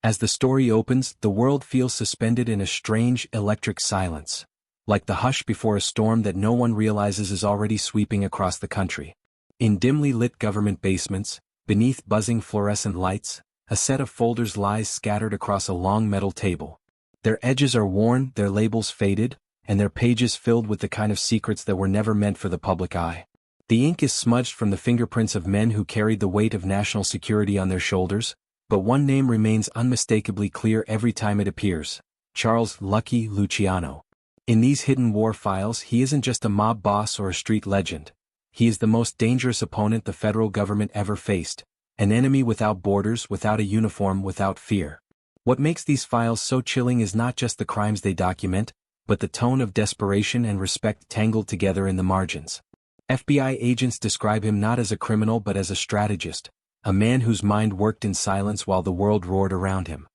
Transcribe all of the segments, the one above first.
As the story opens, the world feels suspended in a strange, electric silence, like the hush before a storm that no one realizes is already sweeping across the country. In dimly lit government basements, beneath buzzing fluorescent lights, a set of folders lies scattered across a long metal table. Their edges are worn, their labels faded, and their pages filled with the kind of secrets that were never meant for the public eye. The ink is smudged from the fingerprints of men who carried the weight of national security on their shoulders, but one name remains unmistakably clear every time it appears: Charles "Lucky" Luciano. In these hidden war files, he isn't just a mob boss or a street legend. He is the most dangerous opponent the federal government ever faced, an enemy without borders, without a uniform, without fear. What makes these files so chilling is not just the crimes they document, but the tone of desperation and respect tangled together in the margins. FBI agents describe him not as a criminal but as a strategist, a man whose mind worked in silence while the world roared around him.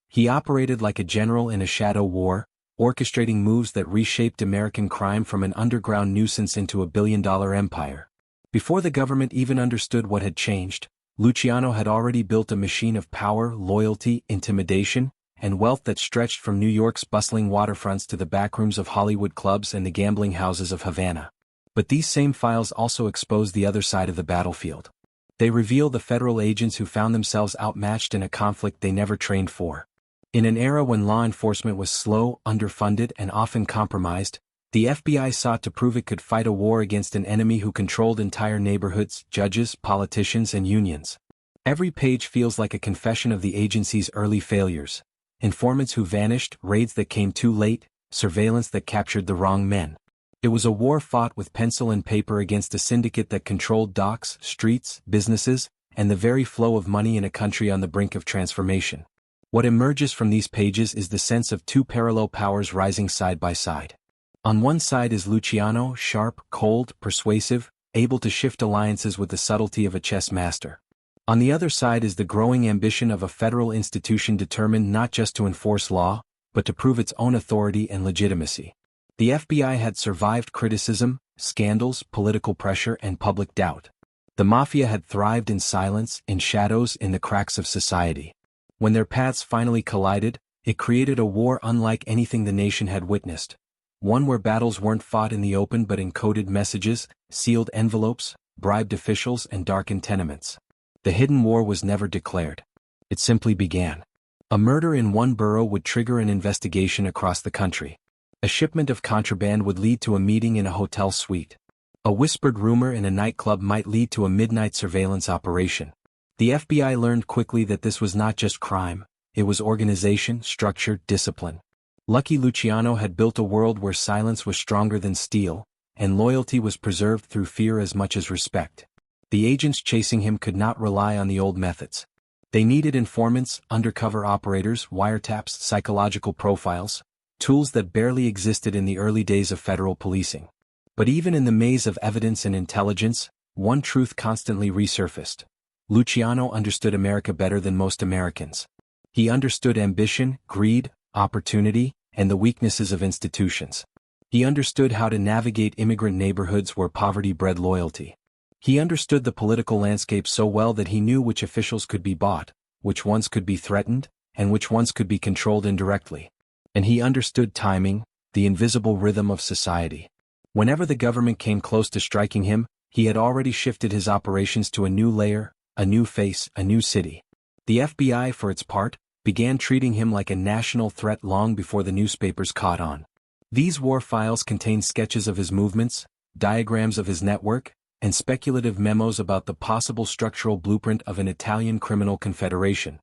He operated like a general in a shadow war, orchestrating moves that reshaped American crime from an underground nuisance into a billion-dollar empire. Before the government even understood what had changed, Luciano had already built a machine of power, loyalty, intimidation, and wealth that stretched from New York's bustling waterfronts to the backrooms of Hollywood clubs and the gambling houses of Havana. But these same files also expose the other side of the battlefield. They reveal the federal agents who found themselves outmatched in a conflict they never trained for. In an era when law enforcement was slow, underfunded, and often compromised, the FBI sought to prove it could fight a war against an enemy who controlled entire neighborhoods, judges, politicians, and unions. Every page feels like a confession of the agency's early failures: informants who vanished, raids that came too late, surveillance that captured the wrong men. It was a war fought with pencil and paper against a syndicate that controlled docks, streets, businesses, and the very flow of money in a country on the brink of transformation. What emerges from these pages is the sense of two parallel powers rising side by side. On one side is Luciano, sharp, cold, persuasive, able to shift alliances with the subtlety of a chess master. On the other side is the growing ambition of a federal institution determined not just to enforce law, but to prove its own authority and legitimacy. The FBI had survived criticism, scandals, political pressure, and public doubt. The mafia had thrived in silence, in shadows, in the cracks of society. When their paths finally collided, it created a war unlike anything the nation had witnessed. One where battles weren't fought in the open but in coded messages, sealed envelopes, bribed officials, and darkened tenements. The hidden war was never declared. It simply began. A murder in one borough would trigger an investigation across the country. A shipment of contraband would lead to a meeting in a hotel suite. A whispered rumor in a nightclub might lead to a midnight surveillance operation. The FBI learned quickly that this was not just crime, it was organization, structure, discipline. Lucky Luciano had built a world where silence was stronger than steel, and loyalty was preserved through fear as much as respect. The agents chasing him could not rely on the old methods. They needed informants, undercover operators, wiretaps, psychological profiles, tools that barely existed in the early days of federal policing. But even in the maze of evidence and intelligence, one truth constantly resurfaced. Luciano understood America better than most Americans. He understood ambition, greed, opportunity, and the weaknesses of institutions. He understood how to navigate immigrant neighborhoods where poverty bred loyalty. He understood the political landscape so well that he knew which officials could be bought, which ones could be threatened, and which ones could be controlled indirectly. And he understood timing, the invisible rhythm of society. Whenever the government came close to striking him, he had already shifted his operations to a new layer, a new face, a new city. The FBI, for its part, began treating him like a national threat long before the newspapers caught on. These war files contain sketches of his movements, diagrams of his network, and speculative memos about the possible structural blueprint of an Italian criminal confederation.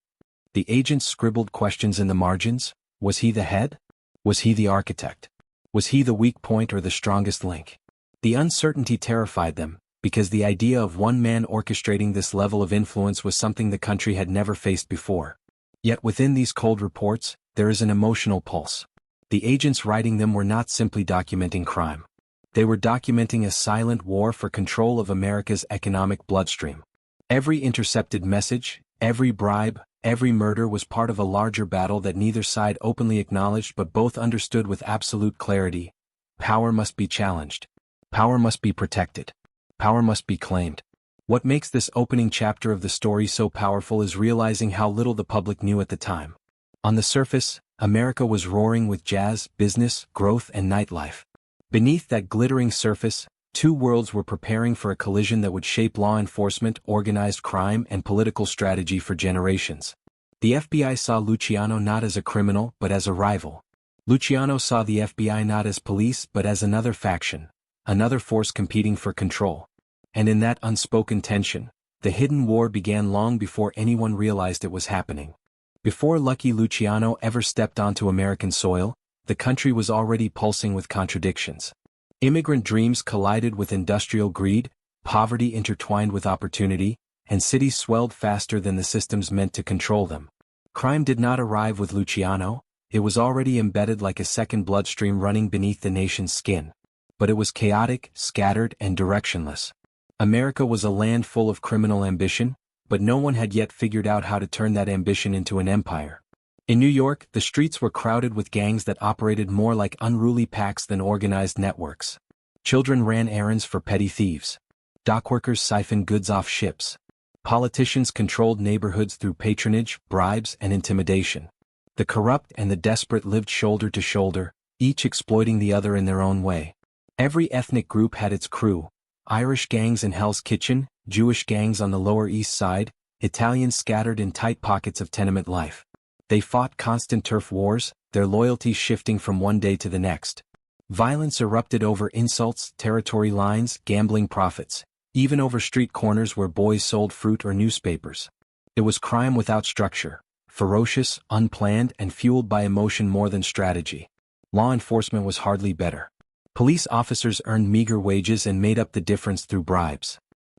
The agents scribbled questions in the margins. Was he the head? Was he the architect? Was he the weak point or the strongest link? The uncertainty terrified them, because the idea of one man orchestrating this level of influence was something the country had never faced before. Yet within these cold reports, there is an emotional pulse. The agents writing them were not simply documenting crime. They were documenting a silent war for control of America's economic bloodstream. Every intercepted message, every bribe, every murder was part of a larger battle that neither side openly acknowledged but both understood with absolute clarity. Power must be challenged. Power must be protected. Power must be claimed. What makes this opening chapter of the story so powerful is realizing how little the public knew at the time. On the surface, America was roaring with jazz, business, growth, and nightlife. Beneath that glittering surface, two worlds were preparing for a collision that would shape law enforcement, organized crime, and political strategy for generations. The FBI saw Luciano not as a criminal but as a rival. Luciano saw the FBI not as police but as another faction, another force competing for control. And in that unspoken tension, the hidden war began long before anyone realized it was happening. Before Lucky Luciano ever stepped onto American soil, the country was already pulsing with contradictions. Immigrant dreams collided with industrial greed, poverty intertwined with opportunity, and cities swelled faster than the systems meant to control them. Crime did not arrive with Luciano, it was already embedded like a second bloodstream running beneath the nation's skin. But it was chaotic, scattered, and directionless. America was a land full of criminal ambition, but no one had yet figured out how to turn that ambition into an empire. In New York, the streets were crowded with gangs that operated more like unruly packs than organized networks. Children ran errands for petty thieves. Dockworkers siphoned goods off ships. Politicians controlled neighborhoods through patronage, bribes, and intimidation. The corrupt and the desperate lived shoulder to shoulder, each exploiting the other in their own way. Every ethnic group had its crew. Irish gangs in Hell's Kitchen, Jewish gangs on the Lower East Side, Italians scattered in tight pockets of tenement life. They fought constant turf wars, their loyalties shifting from one day to the next. Violence erupted over insults, territory lines, gambling profits, even over street corners where boys sold fruit or newspapers. It was crime without structure, ferocious, unplanned, and fueled by emotion more than strategy. Law enforcement was hardly better. Police officers earned meager wages and made up the difference through bribes.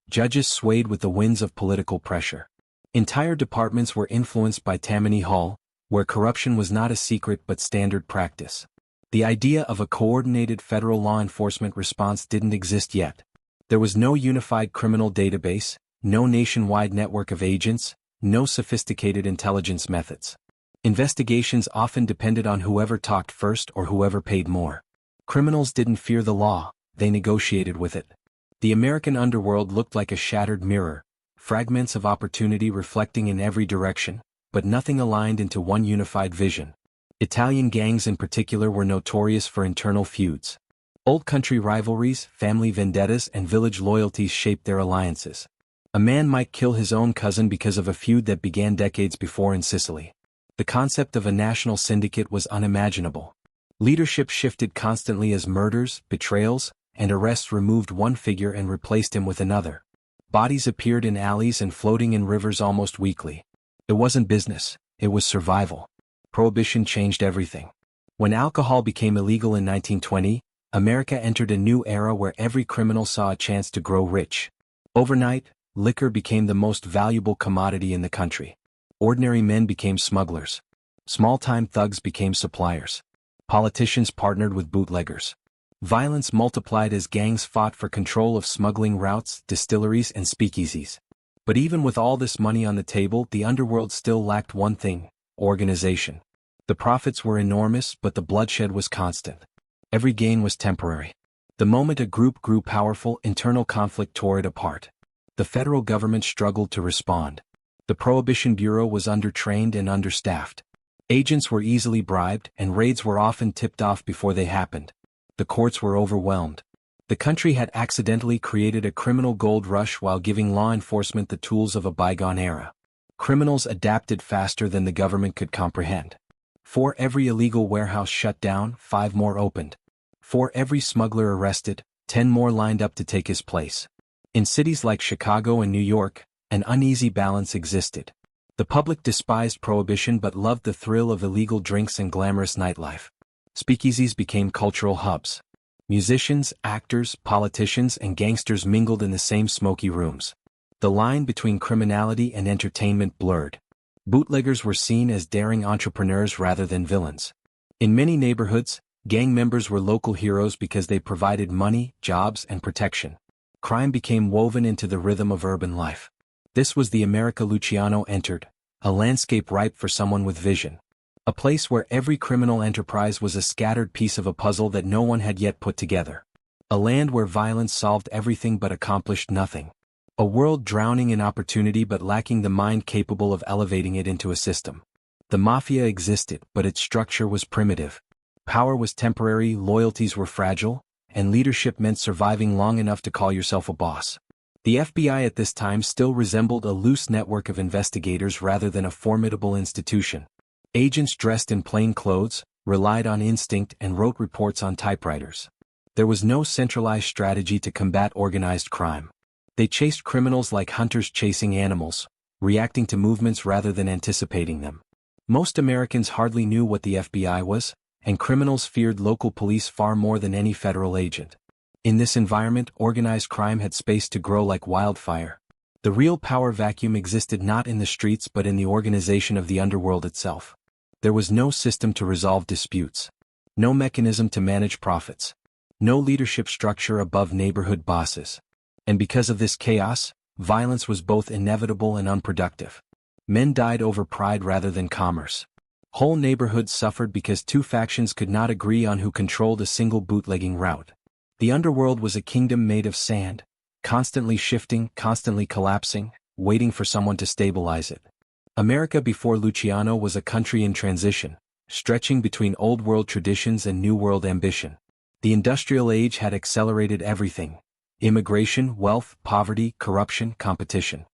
Judges swayed with the winds of political pressure. Entire departments were influenced by Tammany Hall, where corruption was not a secret but standard practice. The idea of a coordinated federal law enforcement response didn't exist yet. There was no unified criminal database, no nationwide network of agents, no sophisticated intelligence methods. Investigations often depended on whoever talked first or whoever paid more. Criminals didn't fear the law, they negotiated with it. The American underworld looked like a shattered mirror, fragments of opportunity reflecting in every direction, but nothing aligned into one unified vision. Italian gangs in particular were notorious for internal feuds. Old country rivalries, family vendettas, and village loyalties shaped their alliances. A man might kill his own cousin because of a feud that began decades before in Sicily. The concept of a national syndicate was unimaginable. Leadership shifted constantly as murders, betrayals, and arrests removed one figure and replaced him with another. Bodies appeared in alleys and floating in rivers almost weekly. It wasn't business, it was survival. Prohibition changed everything. When alcohol became illegal in 1920, America entered a new era where every criminal saw a chance to grow rich. Overnight, liquor became the most valuable commodity in the country. Ordinary men became smugglers. Small-time thugs became suppliers. Politicians partnered with bootleggers. Violence multiplied as gangs fought for control of smuggling routes, distilleries, and speakeasies. But even with all this money on the table, the underworld still lacked one thing: organization. The profits were enormous, but the bloodshed was constant. Every gain was temporary. The moment a group grew powerful, internal conflict tore it apart. The federal government struggled to respond. The Prohibition Bureau was undertrained and understaffed. Agents were easily bribed, and raids were often tipped off before they happened. The courts were overwhelmed. The country had accidentally created a criminal gold rush while giving law enforcement the tools of a bygone era. Criminals adapted faster than the government could comprehend. For every illegal warehouse shut down, 5 more opened. For every smuggler arrested, 10 more lined up to take his place. In cities like Chicago and New York, an uneasy balance existed. The public despised prohibition but loved the thrill of illegal drinks and glamorous nightlife. Speakeasies became cultural hubs. Musicians, actors, politicians, and gangsters mingled in the same smoky rooms. The line between criminality and entertainment blurred. Bootleggers were seen as daring entrepreneurs rather than villains. In many neighborhoods, gang members were local heroes because they provided money, jobs, and protection. Crime became woven into the rhythm of urban life. This was the America Luciano entered, a landscape ripe for someone with vision. A place where every criminal enterprise was a scattered piece of a puzzle that no one had yet put together. A land where violence solved everything but accomplished nothing. A world drowning in opportunity but lacking the mind capable of elevating it into a system. The mafia existed, but its structure was primitive. Power was temporary, loyalties were fragile, and leadership meant surviving long enough to call yourself a boss. The FBI at this time still resembled a loose network of investigators rather than a formidable institution. Agents dressed in plain clothes, relied on instinct and wrote reports on typewriters. There was no centralized strategy to combat organized crime. They chased criminals like hunters chasing animals, reacting to movements rather than anticipating them. Most Americans hardly knew what the FBI was, and criminals feared local police far more than any federal agent. In this environment, organized crime had space to grow like wildfire. The real power vacuum existed not in the streets but in the organization of the underworld itself. There was no system to resolve disputes. No mechanism to manage profits. No leadership structure above neighborhood bosses. And because of this chaos, violence was both inevitable and unproductive. Men died over pride rather than commerce. Whole neighborhoods suffered because two factions could not agree on who controlled a single bootlegging route. The underworld was a kingdom made of sand, constantly shifting, constantly collapsing, waiting for someone to stabilize it. America before Luciano was a country in transition, stretching between old-world traditions and new-world ambition. The industrial age had accelerated everything: immigration, wealth, poverty, corruption, competition.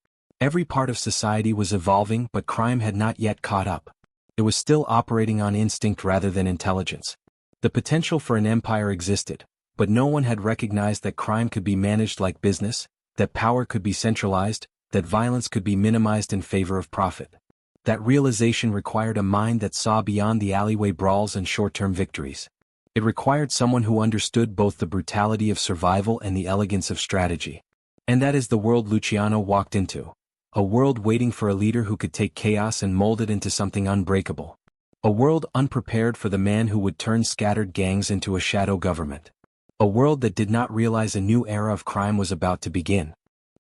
Every part of society was evolving, but crime had not yet caught up. It was still operating on instinct rather than intelligence. The potential for an empire existed, but no one had recognized that crime could be managed like business, that power could be centralized, that violence could be minimized in favor of profit. That realization required a mind that saw beyond the alleyway brawls and short-term victories. It required someone who understood both the brutality of survival and the elegance of strategy. And that is the world Luciano walked into. A world waiting for a leader who could take chaos and mold it into something unbreakable. A world unprepared for the man who would turn scattered gangs into a shadow government. A world that did not realize a new era of crime was about to begin.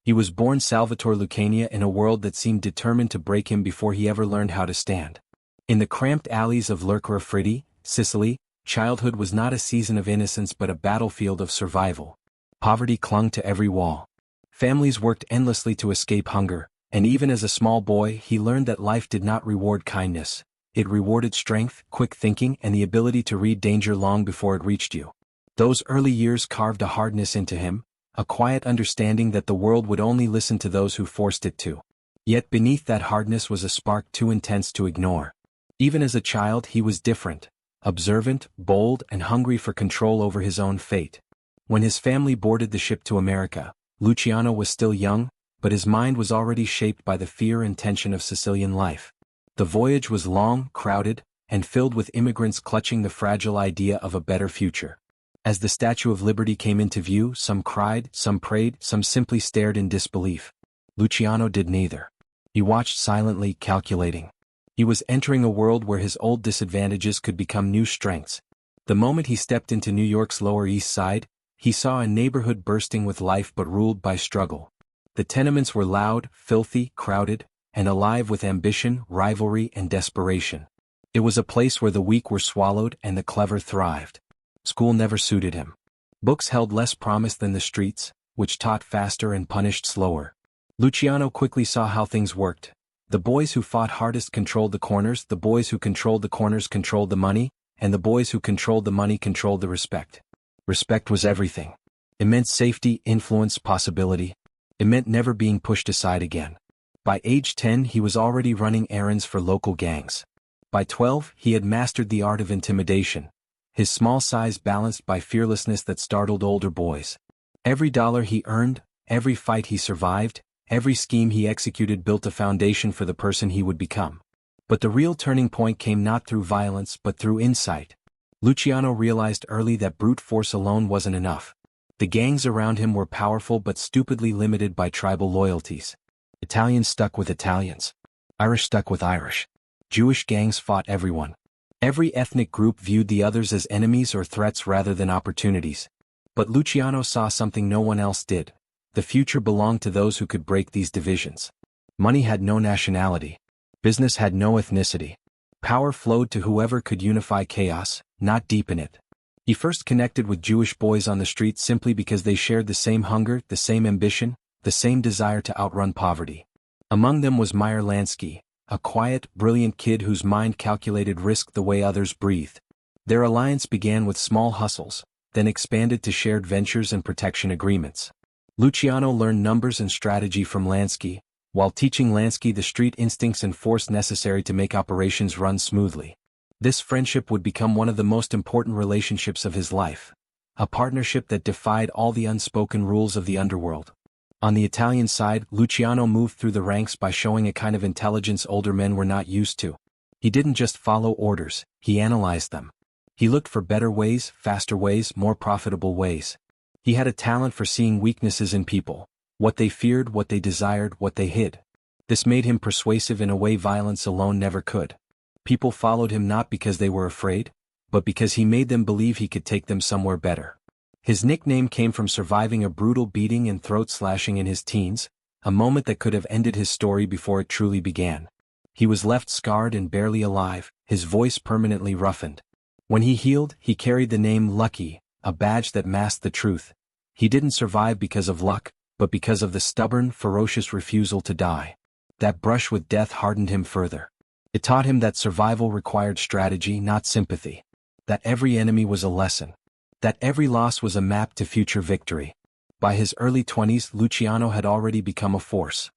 He was born Salvatore Lucania in a world that seemed determined to break him before he ever learned how to stand. In the cramped alleys of Lercara Fritti, Sicily, childhood was not a season of innocence but a battlefield of survival. Poverty clung to every wall. Families worked endlessly to escape hunger, and even as a small boy he learned that life did not reward kindness. It rewarded strength, quick thinking, and the ability to read danger long before it reached you. Those early years carved a hardness into him, a quiet understanding that the world would only listen to those who forced it to. Yet beneath that hardness was a spark too intense to ignore. Even as a child he was different, observant, bold, and hungry for control over his own fate. When his family boarded the ship to America, Luciano was still young, but his mind was already shaped by the fear and tension of Sicilian life. The voyage was long, crowded, and filled with immigrants clutching the fragile idea of a better future. As the Statue of Liberty came into view, some cried, some prayed, some simply stared in disbelief. Luciano did neither. He watched silently, calculating. He was entering a world where his old disadvantages could become new strengths. The moment he stepped into New York's Lower East Side, he saw a neighborhood bursting with life but ruled by struggle. The tenements were loud, filthy, crowded, and alive with ambition, rivalry, and desperation. It was a place where the weak were swallowed and the clever thrived. School never suited him. Books held less promise than the streets, which taught faster and punished slower. Luciano quickly saw how things worked. The boys who fought hardest controlled the corners, the boys who controlled the corners controlled the money, and the boys who controlled the money controlled the respect. Respect was everything. It meant safety, influence, possibility. It meant never being pushed aside again. By age 10 he was already running errands for local gangs. By 12 he had mastered the art of intimidation, his small size balanced by fearlessness that startled older boys. Every dollar he earned, every fight he survived, every scheme he executed built a foundation for the person he would become. But the real turning point came not through violence but through insight. Luciano realized early that brute force alone wasn't enough. The gangs around him were powerful but stupidly limited by tribal loyalties. Italians stuck with Italians. Irish stuck with Irish. Jewish gangs fought everyone. Every ethnic group viewed the others as enemies or threats rather than opportunities. But Luciano saw something no one else did. The future belonged to those who could break these divisions. Money had no nationality. Business had no ethnicity. Power flowed to whoever could unify chaos, not deepen it. He first connected with Jewish boys on the street simply because they shared the same hunger, the same ambition, the same desire to outrun poverty. Among them was Meyer Lansky, a quiet, brilliant kid whose mind calculated risk the way others breathed. Their alliance began with small hustles, then expanded to shared ventures and protection agreements. Luciano learned numbers and strategy from Lansky, while teaching Lansky the street instincts and force necessary to make operations run smoothly. This friendship would become one of the most important relationships of his life, a partnership that defied all the unspoken rules of the underworld. On the Italian side, Luciano moved through the ranks by showing a kind of intelligence older men were not used to. He didn't just follow orders, he analyzed them. He looked for better ways, faster ways, more profitable ways. He had a talent for seeing weaknesses in people, what they feared, what they desired, what they hid. This made him persuasive in a way violence alone never could. People followed him not because they were afraid, but because he made them believe he could take them somewhere better. His nickname came from surviving a brutal beating and throat slashing in his teens, a moment that could have ended his story before it truly began. He was left scarred and barely alive, his voice permanently roughened. When he healed, he carried the name Lucky, a badge that masked the truth. He didn't survive because of luck, but because of the stubborn, ferocious refusal to die. That brush with death hardened him further. It taught him that survival required strategy, not sympathy. That every enemy was a lesson. That every loss was a map to future victory. By his early 20s, Luciano had already become a force.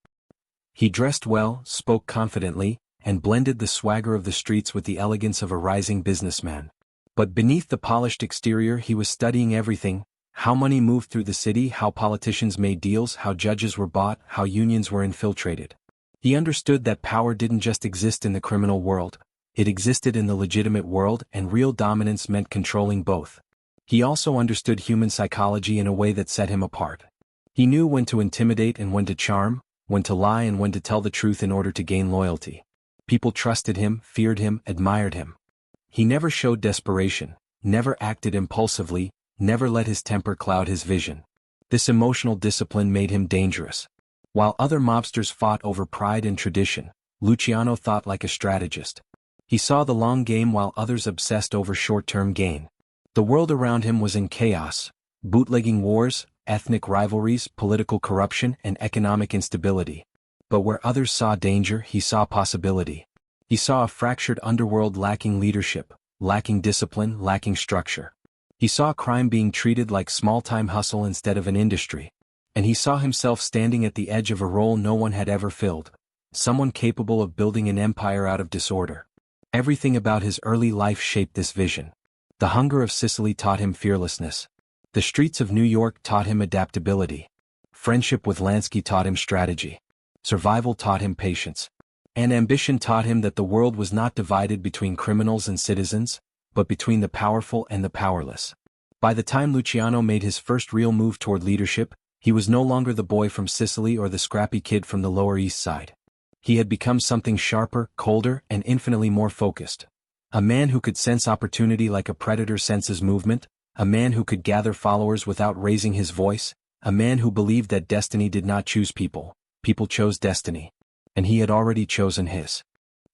He dressed well, spoke confidently, and blended the swagger of the streets with the elegance of a rising businessman. But beneath the polished exterior he was studying everything: how money moved through the city, how politicians made deals, how judges were bought, how unions were infiltrated. He understood that power didn't just exist in the criminal world, it existed in the legitimate world, and real dominance meant controlling both. He also understood human psychology in a way that set him apart. He knew when to intimidate and when to charm, when to lie and when to tell the truth in order to gain loyalty. People trusted him, feared him, admired him. He never showed desperation, never acted impulsively, never let his temper cloud his vision. This emotional discipline made him dangerous. While other mobsters fought over pride and tradition, Luciano thought like a strategist. He saw the long game while others obsessed over short-term gain. The world around him was in chaos: bootlegging wars, ethnic rivalries, political corruption, and economic instability. But where others saw danger, he saw possibility. He saw a fractured underworld lacking leadership, lacking discipline, lacking structure. He saw crime being treated like small-time hustle instead of an industry. And he saw himself standing at the edge of a role no one had ever filled, someone capable of building an empire out of disorder. Everything about his early life shaped this vision. The hunger of Sicily taught him fearlessness. The streets of New York taught him adaptability. Friendship with Lansky taught him strategy. Survival taught him patience. And ambition taught him that the world was not divided between criminals and citizens, but between the powerful and the powerless. By the time Luciano made his first real move toward leadership, he was no longer the boy from Sicily or the scrappy kid from the Lower East Side. He had become something sharper, colder, and infinitely more focused. A man who could sense opportunity like a predator senses movement, a man who could gather followers without raising his voice, a man who believed that destiny did not choose people, people chose destiny. And he had already chosen his.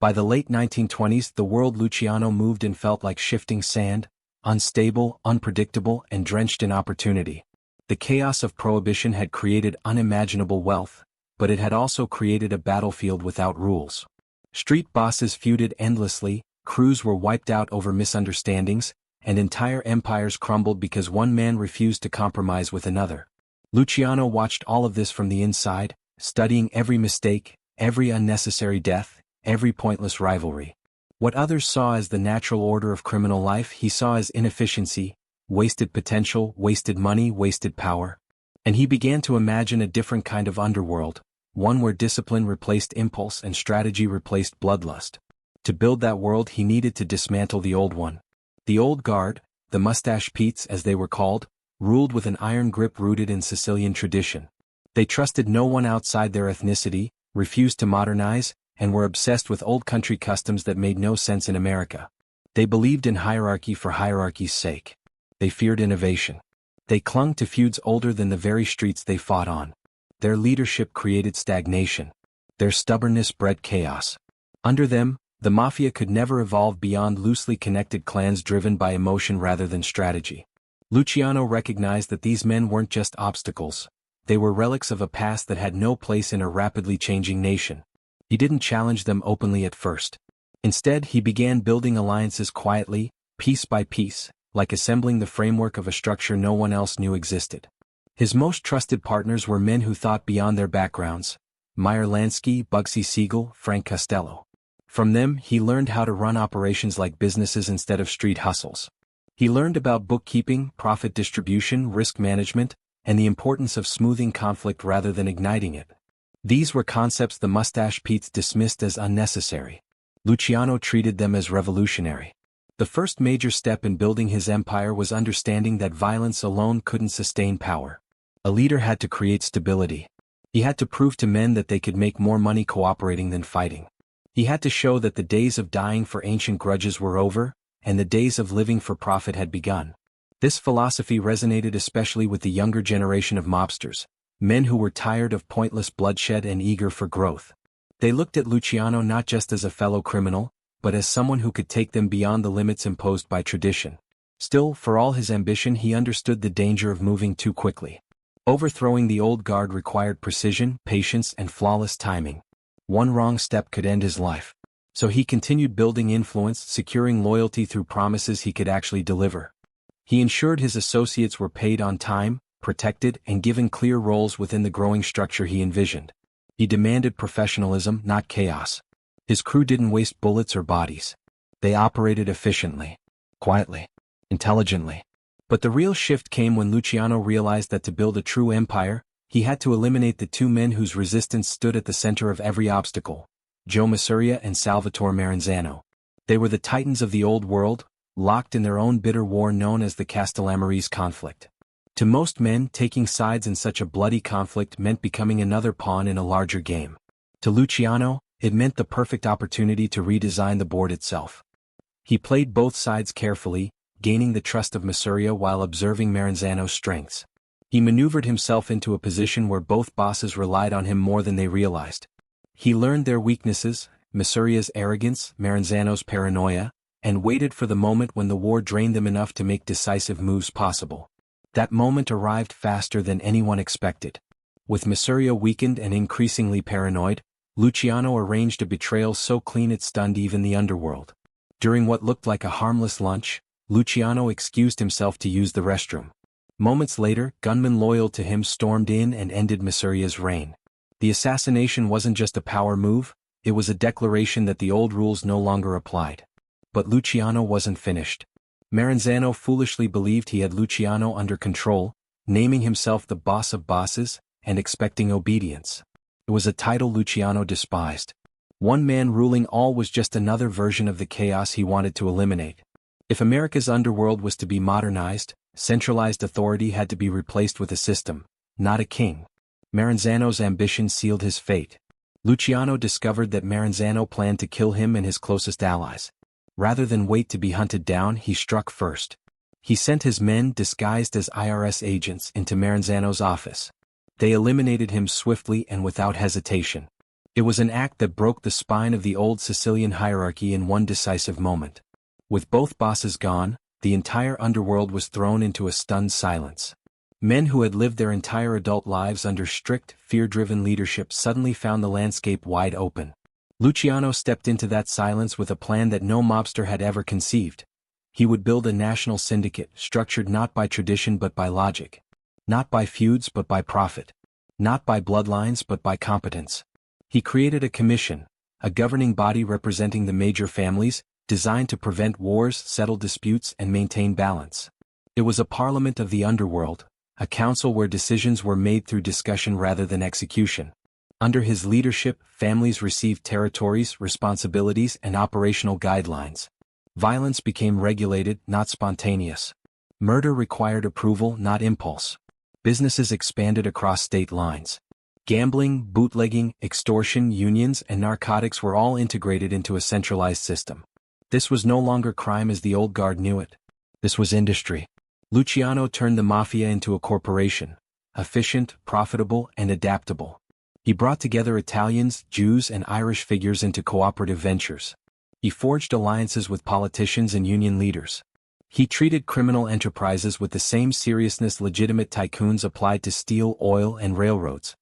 By the late 1920s, the world Luciano moved in felt like shifting sand, unstable, unpredictable, and drenched in opportunity. The chaos of prohibition had created unimaginable wealth, but it had also created a battlefield without rules. Street bosses feuded endlessly, crews were wiped out over misunderstandings, and entire empires crumbled because one man refused to compromise with another. Luciano watched all of this from the inside, studying every mistake, every unnecessary death, every pointless rivalry. What others saw as the natural order of criminal life, he saw as inefficiency, wasted potential, wasted money, wasted power. And he began to imagine a different kind of underworld, one where discipline replaced impulse and strategy replaced bloodlust. To build that world, he needed to dismantle the old one. The old guard, the mustache Petes as they were called, ruled with an iron grip rooted in Sicilian tradition. They trusted no one outside their ethnicity, refused to modernize, and were obsessed with old country customs that made no sense in America. They believed in hierarchy for hierarchy's sake. They feared innovation. They clung to feuds older than the very streets they fought on. Their leadership created stagnation. Their stubbornness bred chaos. Under them, the mafia could never evolve beyond loosely connected clans driven by emotion rather than strategy. Luciano recognized that these men weren't just obstacles. They were relics of a past that had no place in a rapidly changing nation. He didn't challenge them openly at first. Instead, he began building alliances quietly, piece by piece, like assembling the framework of a structure no one else knew existed. His most trusted partners were men who thought beyond their backgrounds: Meyer Lansky, Bugsy Siegel, Frank Costello. From them, he learned how to run operations like businesses instead of street hustles. He learned about bookkeeping, profit distribution, risk management, and the importance of smoothing conflict rather than igniting it. These were concepts the Mustache Petes dismissed as unnecessary. Luciano treated them as revolutionary. The first major step in building his empire was understanding that violence alone couldn't sustain power. A leader had to create stability. He had to prove to men that they could make more money cooperating than fighting. He had to show that the days of dying for ancient grudges were over, and the days of living for profit had begun. This philosophy resonated especially with the younger generation of mobsters, men who were tired of pointless bloodshed and eager for growth. They looked at Luciano not just as a fellow criminal, but as someone who could take them beyond the limits imposed by tradition. Still, for all his ambition, he understood the danger of moving too quickly. Overthrowing the old guard required precision, patience, and flawless timing. One wrong step could end his life. So he continued building influence, securing loyalty through promises he could actually deliver. He ensured his associates were paid on time, protected, and given clear roles within the growing structure he envisioned. He demanded professionalism, not chaos. His crew didn't waste bullets or bodies. They operated efficiently, quietly, intelligently. But the real shift came when Luciano realized that to build a true empire, he had to eliminate the two men whose resistance stood at the center of every obstacle: Joe Masuria and Salvatore Maranzano. They were the titans of the old world, locked in their own bitter war known as the Castellamarese conflict. To most men, taking sides in such a bloody conflict meant becoming another pawn in a larger game. To Luciano, it meant the perfect opportunity to redesign the board itself. He played both sides carefully, gaining the trust of Masuria while observing Maranzano's strengths. He maneuvered himself into a position where both bosses relied on him more than they realized. He learned their weaknesses, Masuria's arrogance, Maranzano's paranoia, and waited for the moment when the war drained them enough to make decisive moves possible. That moment arrived faster than anyone expected. With Masuria weakened and increasingly paranoid, Luciano arranged a betrayal so clean it stunned even the underworld. During what looked like a harmless lunch, Luciano excused himself to use the restroom. Moments later, gunmen loyal to him stormed in and ended Masuria's reign. The assassination wasn't just a power move, it was a declaration that the old rules no longer applied. But Luciano wasn't finished. Maranzano foolishly believed he had Luciano under control, naming himself the boss of bosses, and expecting obedience. It was a title Luciano despised. One man ruling all was just another version of the chaos he wanted to eliminate. If America's underworld was to be modernized, centralized authority had to be replaced with a system, not a king. Maranzano's ambition sealed his fate. Luciano discovered that Maranzano planned to kill him and his closest allies. Rather than wait to be hunted down, he struck first. He sent his men, disguised as IRS agents, into Maranzano's office. They eliminated him swiftly and without hesitation. It was an act that broke the spine of the old Sicilian hierarchy in one decisive moment. With both bosses gone, the entire underworld was thrown into a stunned silence. Men who had lived their entire adult lives under strict, fear-driven leadership suddenly found the landscape wide open. Luciano stepped into that silence with a plan that no mobster had ever conceived. He would build a national syndicate, structured not by tradition but by logic. Not by feuds but by profit. Not by bloodlines but by competence. He created a commission, a governing body representing the major families, designed to prevent wars, settle disputes, and maintain balance. It was a parliament of the underworld, a council where decisions were made through discussion rather than execution. Under his leadership, families received territories, responsibilities, and operational guidelines. Violence became regulated, not spontaneous. Murder required approval, not impulse. Businesses expanded across state lines. Gambling, bootlegging, extortion, unions, and narcotics were all integrated into a centralized system. This was no longer crime as the old guard knew it. This was industry. Luciano turned the mafia into a corporation, efficient, profitable, and adaptable. He brought together Italians, Jews, and Irish figures into cooperative ventures. He forged alliances with politicians and union leaders. He treated criminal enterprises with the same seriousness legitimate tycoons applied to steel, oil, and railroads.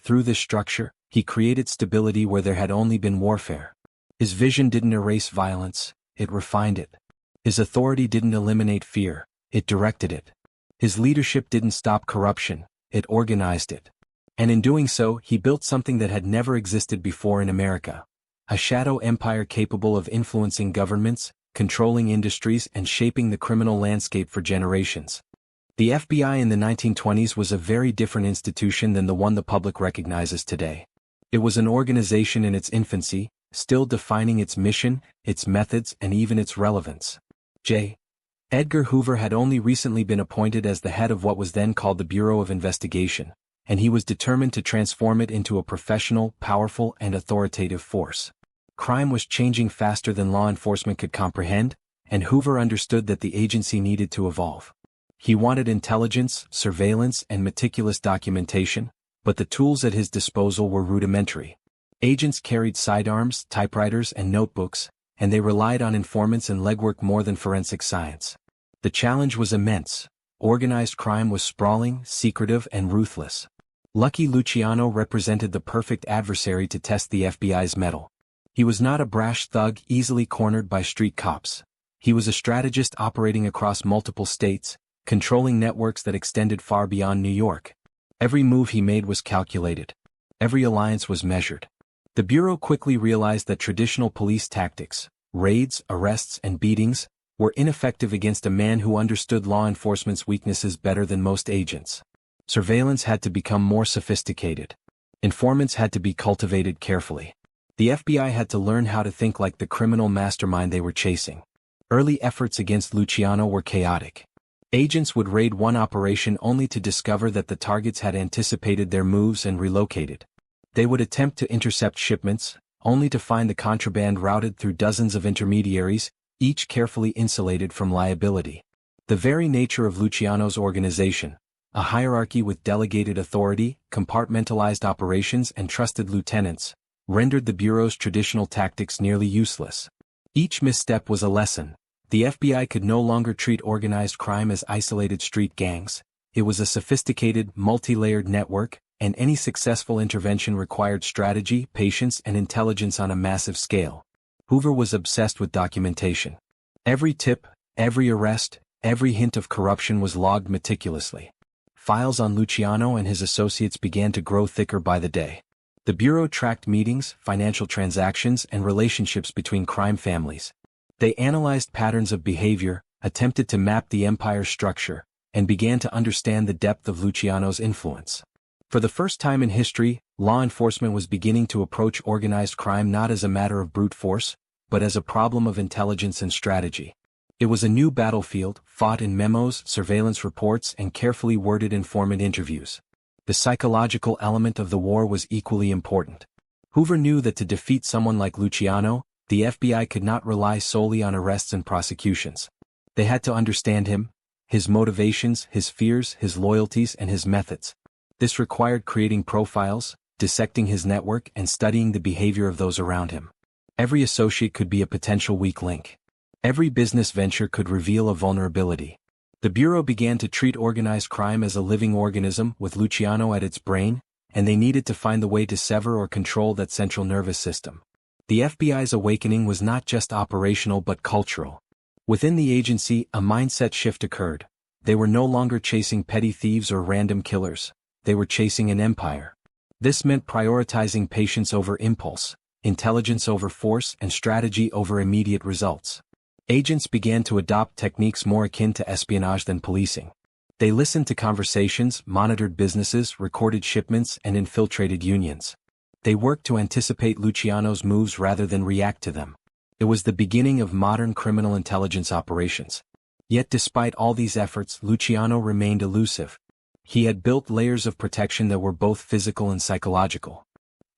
Through this structure, he created stability where there had only been warfare. His vision didn't erase violence, it refined it. His authority didn't eliminate fear, it directed it. His leadership didn't stop corruption, it organized it. And in doing so, he built something that had never existed before in America. A shadow empire capable of influencing governments, controlling industries, and shaping the criminal landscape for generations. The FBI in the 1920s was a very different institution than the one the public recognizes today. It was an organization in its infancy, still defining its mission, its methods, and even its relevance. J. Edgar Hoover had only recently been appointed as the head of what was then called the Bureau of Investigation, and he was determined to transform it into a professional, powerful, and authoritative force. Crime was changing faster than law enforcement could comprehend, and Hoover understood that the agency needed to evolve. He wanted intelligence, surveillance, and meticulous documentation, but the tools at his disposal were rudimentary. Agents carried sidearms, typewriters, and notebooks, and they relied on informants and legwork more than forensic science. The challenge was immense. Organized crime was sprawling, secretive, and ruthless. Lucky Luciano represented the perfect adversary to test the FBI's mettle. He was not a brash thug easily cornered by street cops. He was a strategist operating across multiple states, controlling networks that extended far beyond New York. Every move he made was calculated. Every alliance was measured. The Bureau quickly realized that traditional police tactics, raids, arrests, and beatings, were ineffective against a man who understood law enforcement's weaknesses better than most agents. Surveillance had to become more sophisticated. Informants had to be cultivated carefully. The FBI had to learn how to think like the criminal mastermind they were chasing. Early efforts against Luciano were chaotic. Agents would raid one operation only to discover that the targets had anticipated their moves and relocated. They would attempt to intercept shipments, only to find the contraband routed through dozens of intermediaries, each carefully insulated from liability. The very nature of Luciano's organization, a hierarchy with delegated authority, compartmentalized operations, and trusted lieutenants, rendered the Bureau's traditional tactics nearly useless. Each misstep was a lesson. The FBI could no longer treat organized crime as isolated street gangs. It was a sophisticated, multi-layered network, and any successful intervention required strategy, patience, and intelligence on a massive scale. Hoover was obsessed with documentation. Every tip, every arrest, every hint of corruption was logged meticulously. Files on Luciano and his associates began to grow thicker by the day. The Bureau tracked meetings, financial transactions, and relationships between crime families. They analyzed patterns of behavior, attempted to map the empire's structure, and began to understand the depth of Luciano's influence. For the first time in history, law enforcement was beginning to approach organized crime not as a matter of brute force, but as a problem of intelligence and strategy. It was a new battlefield, fought in memos, surveillance reports, and carefully worded informant interviews. The psychological element of the war was equally important. Hoover knew that to defeat someone like Luciano, the FBI could not rely solely on arrests and prosecutions. They had to understand him, his motivations, his fears, his loyalties, and his methods. This required creating profiles, dissecting his network, and studying the behavior of those around him. Every associate could be a potential weak link. Every business venture could reveal a vulnerability. The Bureau began to treat organized crime as a living organism with Luciano at its brain, and they needed to find the way to sever or control that central nervous system. The FBI's awakening was not just operational but cultural. Within the agency, a mindset shift occurred. They were no longer chasing petty thieves or random killers. They were chasing an empire. This meant prioritizing patience over impulse, intelligence over force, and strategy over immediate results. Agents began to adopt techniques more akin to espionage than policing. They listened to conversations, monitored businesses, recorded shipments, and infiltrated unions. They worked to anticipate Luciano's moves rather than react to them. It was the beginning of modern criminal intelligence operations. Yet despite all these efforts, Luciano remained elusive. He had built layers of protection that were both physical and psychological.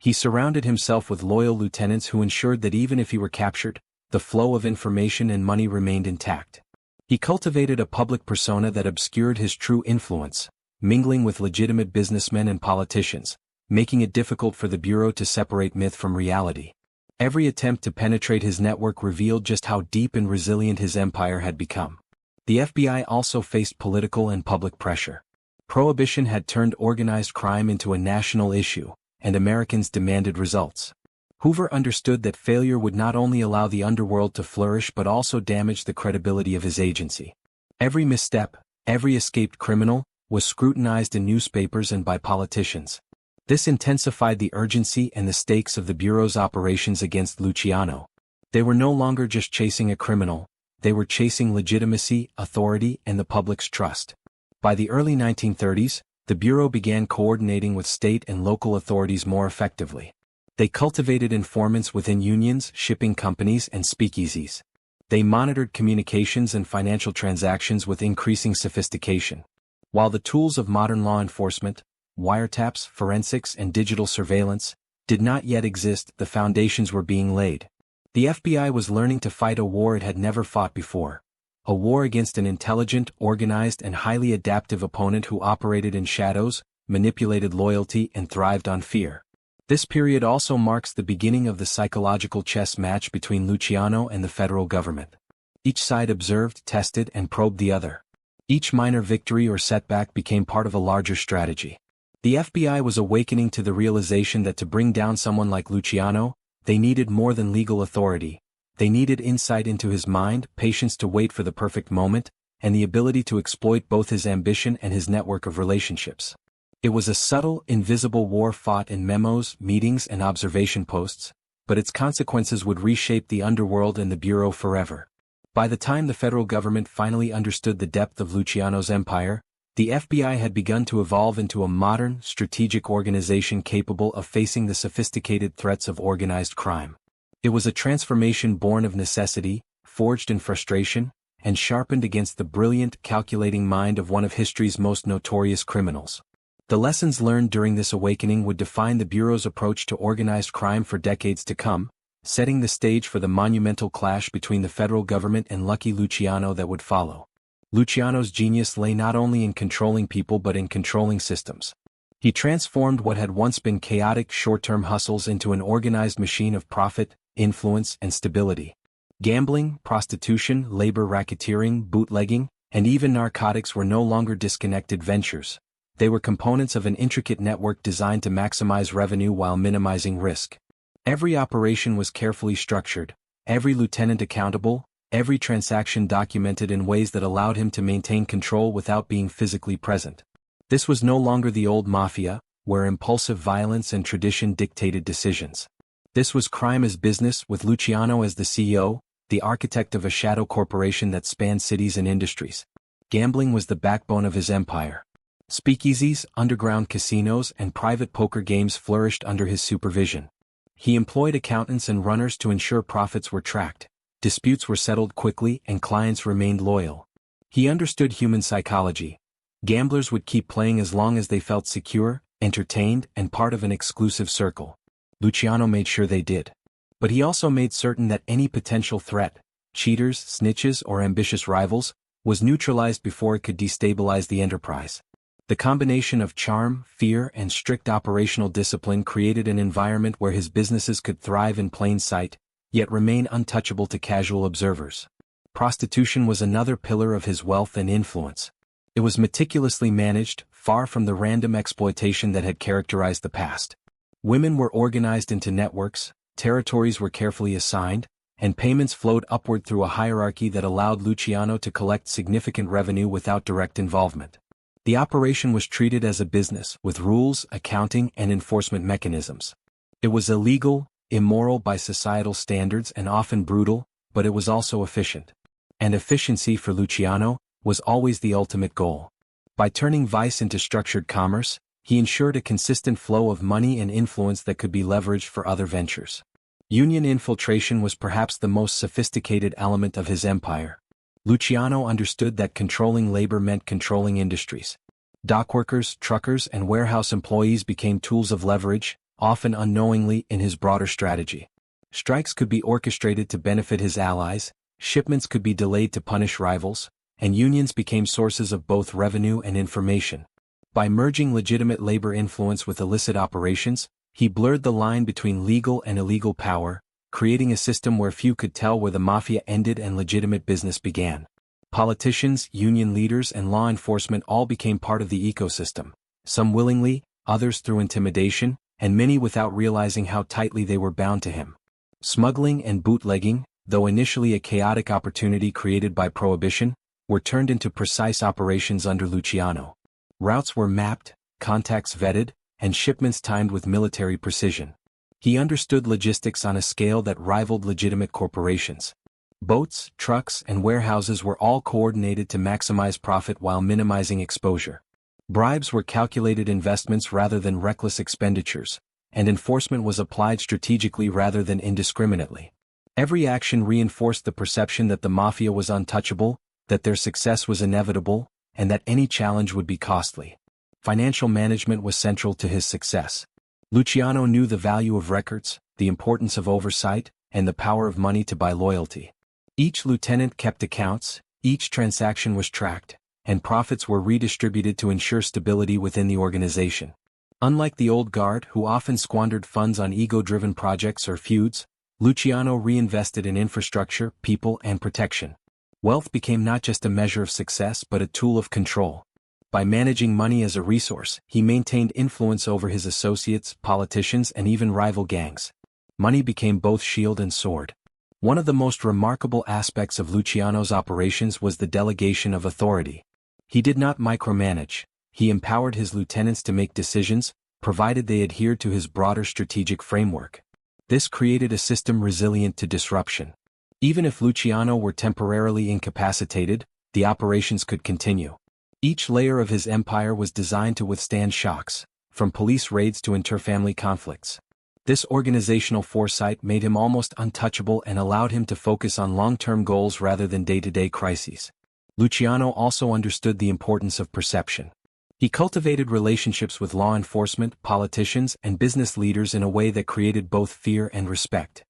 He surrounded himself with loyal lieutenants who ensured that even if he were captured, the flow of information and money remained intact. He cultivated a public persona that obscured his true influence, mingling with legitimate businessmen and politicians, making it difficult for the Bureau to separate myth from reality. Every attempt to penetrate his network revealed just how deep and resilient his empire had become. The FBI also faced political and public pressure. Prohibition had turned organized crime into a national issue, and Americans demanded results. Hoover understood that failure would not only allow the underworld to flourish but also damage the credibility of his agency. Every misstep, every escaped criminal, was scrutinized in newspapers and by politicians. This intensified the urgency and the stakes of the Bureau's operations against Luciano. They were no longer just chasing a criminal, they were chasing legitimacy, authority, and the public's trust. By the early 1930s, the Bureau began coordinating with state and local authorities more effectively. They cultivated informants within unions, shipping companies, and speakeasies. They monitored communications and financial transactions with increasing sophistication. While the tools of modern law enforcement, wiretaps, forensics, and digital surveillance, did not yet exist, the foundations were being laid. The FBI was learning to fight a war it had never fought before. A war against an intelligent, organized, and highly adaptive opponent who operated in shadows, manipulated loyalty, and thrived on fear. This period also marks the beginning of the psychological chess match between Luciano and the federal government. Each side observed, tested, and probed the other. Each minor victory or setback became part of a larger strategy. The FBI was awakening to the realization that to bring down someone like Luciano, they needed more than legal authority. They needed insight into his mind, patience to wait for the perfect moment, and the ability to exploit both his ambition and his network of relationships. It was a subtle, invisible war fought in memos, meetings, and observation posts, but its consequences would reshape the underworld and the Bureau forever. By the time the federal government finally understood the depth of Luciano's empire, the FBI had begun to evolve into a modern, strategic organization capable of facing the sophisticated threats of organized crime. It was a transformation born of necessity, forged in frustration, and sharpened against the brilliant, calculating mind of one of history's most notorious criminals. The lessons learned during this awakening would define the Bureau's approach to organized crime for decades to come, setting the stage for the monumental clash between the federal government and Lucky Luciano that would follow. Luciano's genius lay not only in controlling people but in controlling systems. He transformed what had once been chaotic short-term hustles into an organized machine of profit, influence, and stability. Gambling, prostitution, labor racketeering, bootlegging, and even narcotics were no longer disconnected ventures. They were components of an intricate network designed to maximize revenue while minimizing risk. Every operation was carefully structured, every lieutenant accountable, every transaction documented in ways that allowed him to maintain control without being physically present. This was no longer the old mafia, where impulsive violence and tradition dictated decisions. This was crime as business, with Luciano as the CEO, the architect of a shadow corporation that spanned cities and industries. Gambling was the backbone of his empire. Speakeasies, underground casinos, and private poker games flourished under his supervision. He employed accountants and runners to ensure profits were tracked, disputes were settled quickly, and clients remained loyal. He understood human psychology. Gamblers would keep playing as long as they felt secure, entertained, and part of an exclusive circle. Luciano made sure they did. But he also made certain that any potential threat, cheaters, snitches, or ambitious rivals, was neutralized before it could destabilize the enterprise. The combination of charm, fear, and strict operational discipline created an environment where his businesses could thrive in plain sight, yet remain untouchable to casual observers. Prostitution was another pillar of his wealth and influence. It was meticulously managed, far from the random exploitation that had characterized the past. Women were organized into networks, territories were carefully assigned, and payments flowed upward through a hierarchy that allowed Luciano to collect significant revenue without direct involvement. The operation was treated as a business, with rules, accounting, and enforcement mechanisms. It was illegal, immoral by societal standards, and often brutal, but it was also efficient. And efficiency for Luciano was always the ultimate goal. By turning vice into structured commerce, he ensured a consistent flow of money and influence that could be leveraged for other ventures. Union infiltration was perhaps the most sophisticated element of his empire. Luciano understood that controlling labor meant controlling industries. Dockworkers, truckers, and warehouse employees became tools of leverage, often unknowingly, in his broader strategy. Strikes could be orchestrated to benefit his allies, shipments could be delayed to punish rivals, and unions became sources of both revenue and information. By merging legitimate labor influence with illicit operations, he blurred the line between legal and illegal power, creating a system where few could tell where the mafia ended and legitimate business began. Politicians, union leaders, and law enforcement all became part of the ecosystem, some willingly, others through intimidation, and many without realizing how tightly they were bound to him. Smuggling and bootlegging, though initially a chaotic opportunity created by prohibition, were turned into precise operations under Luciano. Routes were mapped, contacts vetted, and shipments timed with military precision. He understood logistics on a scale that rivaled legitimate corporations. Boats, trucks, and warehouses were all coordinated to maximize profit while minimizing exposure. Bribes were calculated investments rather than reckless expenditures, and enforcement was applied strategically rather than indiscriminately. Every action reinforced the perception that the mafia was untouchable, that their success was inevitable, and that any challenge would be costly. Financial management was central to his success. Luciano knew the value of records, the importance of oversight, and the power of money to buy loyalty. Each lieutenant kept accounts, each transaction was tracked, and profits were redistributed to ensure stability within the organization. Unlike the old guard who often squandered funds on ego-driven projects or feuds, Luciano reinvested in infrastructure, people, and protection. Wealth became not just a measure of success but a tool of control. By managing money as a resource, he maintained influence over his associates, politicians, and even rival gangs. Money became both shield and sword. One of the most remarkable aspects of Luciano's operations was the delegation of authority. He did not micromanage. He empowered his lieutenants to make decisions, provided they adhered to his broader strategic framework. This created a system resilient to disruption. Even if Luciano were temporarily incapacitated, the operations could continue. Each layer of his empire was designed to withstand shocks, from police raids to interfamily conflicts. This organizational foresight made him almost untouchable and allowed him to focus on long-term goals rather than day-to-day crises. Luciano also understood the importance of perception. He cultivated relationships with law enforcement, politicians, and business leaders in a way that created both fear and respect.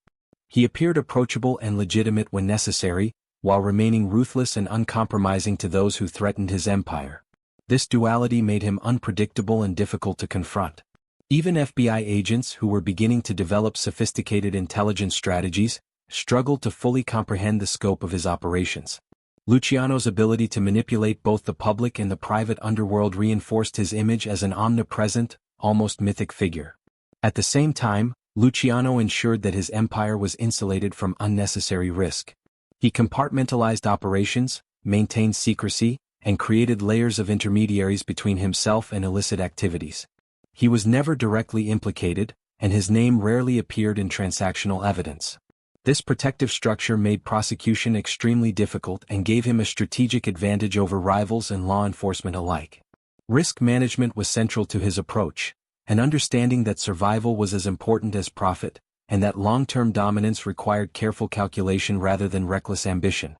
He appeared approachable and legitimate when necessary, while remaining ruthless and uncompromising to those who threatened his empire. This duality made him unpredictable and difficult to confront. Even FBI agents who were beginning to develop sophisticated intelligence strategies struggled to fully comprehend the scope of his operations. Luciano's ability to manipulate both the public and the private underworld reinforced his image as an omnipresent, almost mythic figure. At the same time, Luciano ensured that his empire was insulated from unnecessary risk. He compartmentalized operations, maintained secrecy, and created layers of intermediaries between himself and illicit activities. He was never directly implicated, and his name rarely appeared in transactional evidence. This protective structure made prosecution extremely difficult and gave him a strategic advantage over rivals and law enforcement alike. Risk management was central to his approach, an understanding that survival was as important as profit, and that long-term dominance required careful calculation rather than reckless ambition.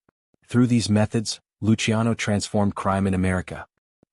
Through these methods, Luciano transformed crime in America.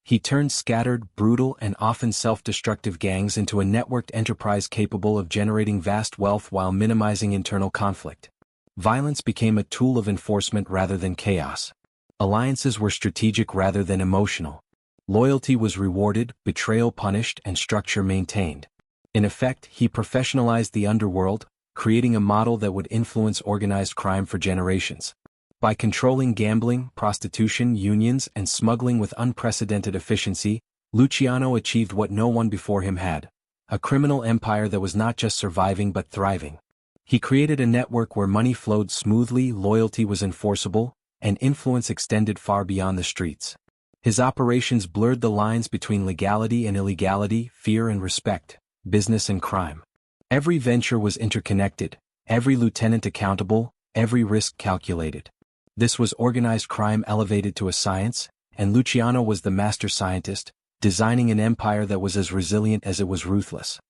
He turned scattered, brutal, and often self-destructive gangs into a networked enterprise capable of generating vast wealth while minimizing internal conflict. Violence became a tool of enforcement rather than chaos. Alliances were strategic rather than emotional. Loyalty was rewarded, betrayal punished, and structure maintained. In effect, he professionalized the underworld, creating a model that would influence organized crime for generations. By controlling gambling, prostitution, unions, and smuggling with unprecedented efficiency, Luciano achieved what no one before him had: a criminal empire that was not just surviving but thriving. He created a network where money flowed smoothly, loyalty was enforceable, and influence extended far beyond the streets. His operations blurred the lines between legality and illegality, fear and respect, business and crime. Every venture was interconnected, every lieutenant accountable, every risk calculated. This was organized crime elevated to a science, and Luciano was the master scientist, designing an empire that was as resilient as it was ruthless.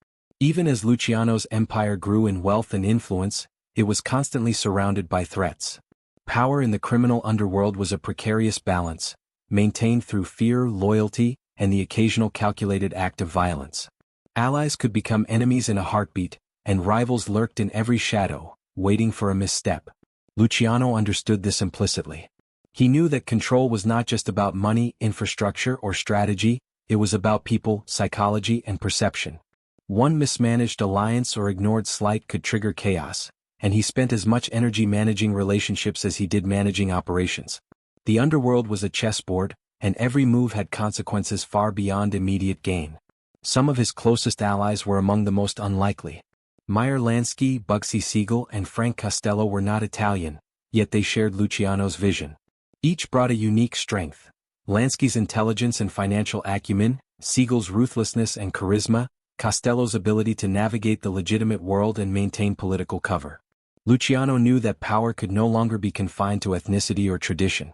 Even as Luciano's empire grew in wealth and influence, it was constantly surrounded by threats. Power in the criminal underworld was a precarious balance, maintained through fear, loyalty, and the occasional calculated act of violence. Allies could become enemies in a heartbeat, and rivals lurked in every shadow, waiting for a misstep. Luciano understood this implicitly. He knew that control was not just about money, infrastructure, or strategy, it was about people, psychology, and perception. One mismanaged alliance or ignored slight could trigger chaos, and he spent as much energy managing relationships as he did managing operations. The underworld was a chessboard, and every move had consequences far beyond immediate gain. Some of his closest allies were among the most unlikely. Meyer Lansky, Bugsy Siegel, and Frank Costello were not Italian, yet they shared Luciano's vision. Each brought a unique strength: Lansky's intelligence and financial acumen, Siegel's ruthlessness and charisma, Costello's ability to navigate the legitimate world and maintain political cover. Luciano knew that power could no longer be confined to ethnicity or tradition.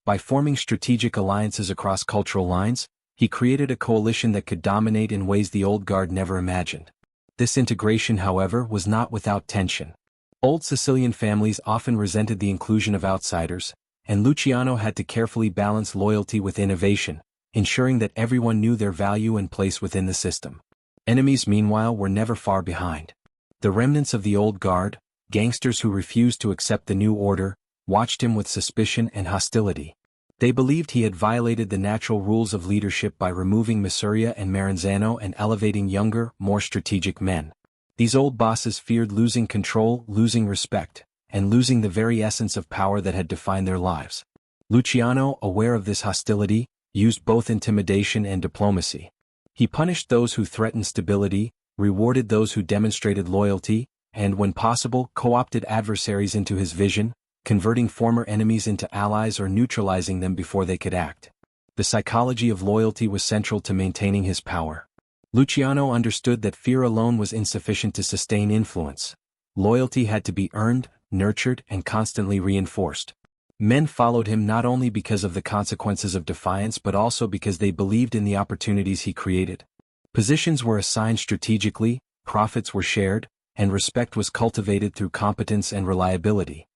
By forming strategic alliances across cultural lines, he created a coalition that could dominate in ways the old guard never imagined. This integration, however, was not without tension. Old Sicilian families often resented the inclusion of outsiders, and Luciano had to carefully balance loyalty with innovation, ensuring that everyone knew their value and place within the system. Enemies, meanwhile, were never far behind. The remnants of the old guard, gangsters who refused to accept the new order, watched him with suspicion and hostility. They believed he had violated the natural rules of leadership by removing Masuria and Maranzano and elevating younger, more strategic men. These old bosses feared losing control, losing respect, and losing the very essence of power that had defined their lives. Luciano, aware of this hostility, used both intimidation and diplomacy. He punished those who threatened stability, rewarded those who demonstrated loyalty, and when possible, co-opted adversaries into his vision, converting former enemies into allies or neutralizing them before they could act. The psychology of loyalty was central to maintaining his power. Luciano understood that fear alone was insufficient to sustain influence. Loyalty had to be earned, nurtured, and constantly reinforced. Men followed him not only because of the consequences of defiance but also because they believed in the opportunities he created. Positions were assigned strategically, profits were shared, and respect was cultivated through competence and reliability.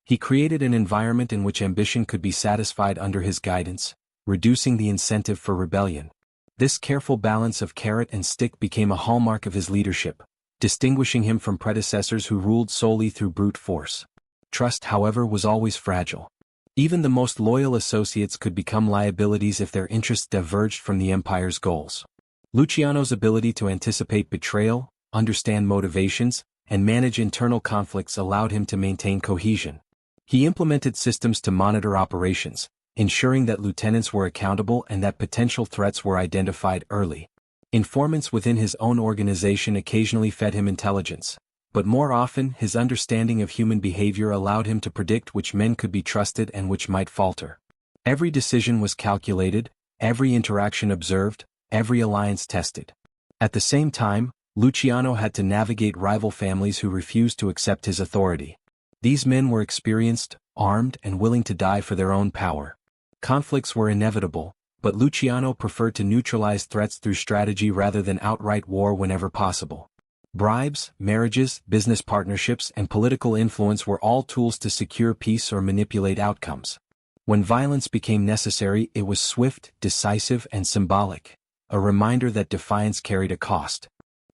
He created an environment in which ambition could be satisfied under his guidance, reducing the incentive for rebellion. This careful balance of carrot and stick became a hallmark of his leadership, distinguishing him from predecessors who ruled solely through brute force. Trust, however, was always fragile. Even the most loyal associates could become liabilities if their interests diverged from the empire's goals. Luciano's ability to anticipate betrayal, understand motivations, and manage internal conflicts allowed him to maintain cohesion. He implemented systems to monitor operations, ensuring that lieutenants were accountable and that potential threats were identified early. Informants within his own organization occasionally fed him intelligence, but more often his understanding of human behavior allowed him to predict which men could be trusted and which might falter. Every decision was calculated, every interaction observed, every alliance tested. At the same time, Luciano had to navigate rival families who refused to accept his authority. These men were experienced, armed, and willing to die for their own power. Conflicts were inevitable, but Luciano preferred to neutralize threats through strategy rather than outright war whenever possible. Bribes, marriages, business partnerships, and political influence were all tools to secure peace or manipulate outcomes. When violence became necessary, it was swift, decisive, and symbolic, a reminder that defiance carried a cost.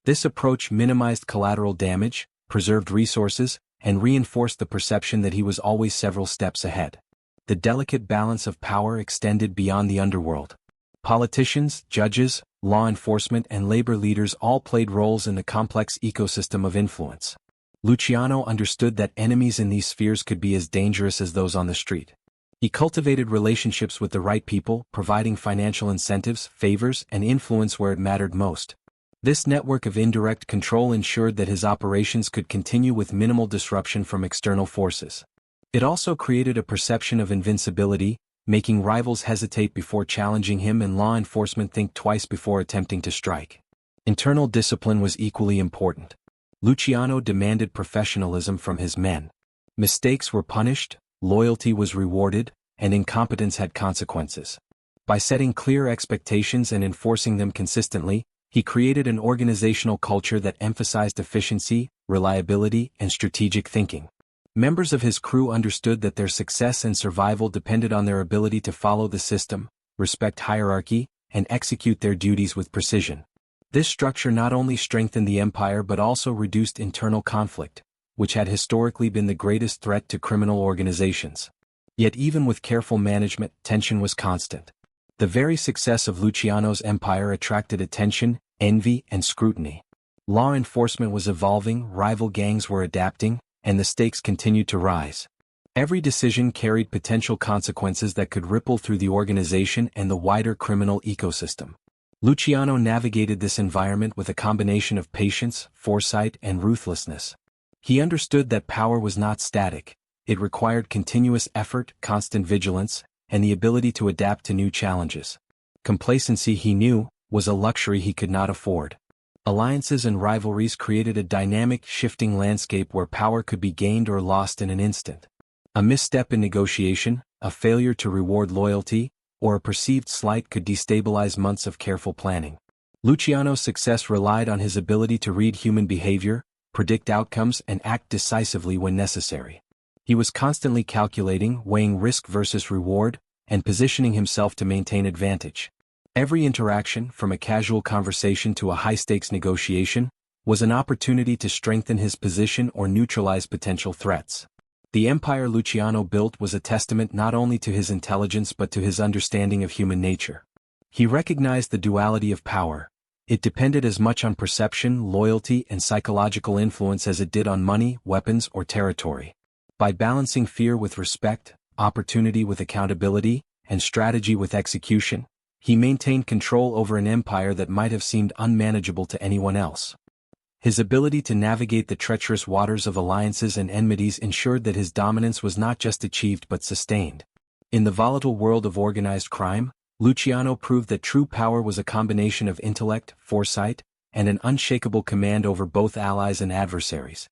This approach minimized collateral damage, preserved resources, and reinforced the perception that he was always several steps ahead. The delicate balance of power extended beyond the underworld. Politicians, judges, law enforcement, and labor leaders all played roles in the complex ecosystem of influence. Luciano understood that enemies in these spheres could be as dangerous as those on the street. He cultivated relationships with the right people, providing financial incentives, favors, and influence where it mattered most. This network of indirect control ensured that his operations could continue with minimal disruption from external forces. It also created a perception of invincibility, making rivals hesitate before challenging him and law enforcement think twice before attempting to strike. Internal discipline was equally important. Luciano demanded professionalism from his men. Mistakes were punished, loyalty was rewarded, and incompetence had consequences. By setting clear expectations and enforcing them consistently, he created an organizational culture that emphasized efficiency, reliability, and strategic thinking. Members of his crew understood that their success and survival depended on their ability to follow the system, respect hierarchy, and execute their duties with precision. This structure not only strengthened the empire but also reduced internal conflict, which had historically been the greatest threat to criminal organizations. Yet even with careful management, tension was constant. The very success of Luciano's empire attracted attention, envy, and scrutiny. Law enforcement was evolving, rival gangs were adapting, and the stakes continued to rise. Every decision carried potential consequences that could ripple through the organization and the wider criminal ecosystem. Luciano navigated this environment with a combination of patience, foresight, and ruthlessness. He understood that power was not static. It required continuous effort, constant vigilance, and the ability to adapt to new challenges. Complacency, he knew, was a luxury he could not afford. Alliances and rivalries created a dynamic, shifting landscape where power could be gained or lost in an instant. A misstep in negotiation, a failure to reward loyalty, or a perceived slight could destabilize months of careful planning. Luciano's success relied on his ability to read human behavior, predict outcomes, and act decisively when necessary. He was constantly calculating, weighing risk versus reward, and positioning himself to maintain advantage. Every interaction, from a casual conversation to a high-stakes negotiation, was an opportunity to strengthen his position or neutralize potential threats. The empire Luciano built was a testament not only to his intelligence but to his understanding of human nature. He recognized the duality of power. It depended as much on perception, loyalty, and psychological influence as it did on money, weapons, or territory. By balancing fear with respect, opportunity with accountability, and strategy with execution, he maintained control over an empire that might have seemed unmanageable to anyone else. His ability to navigate the treacherous waters of alliances and enmities ensured that his dominance was not just achieved but sustained. In the volatile world of organized crime, Luciano proved that true power was a combination of intellect, foresight, and an unshakable command over both allies and adversaries.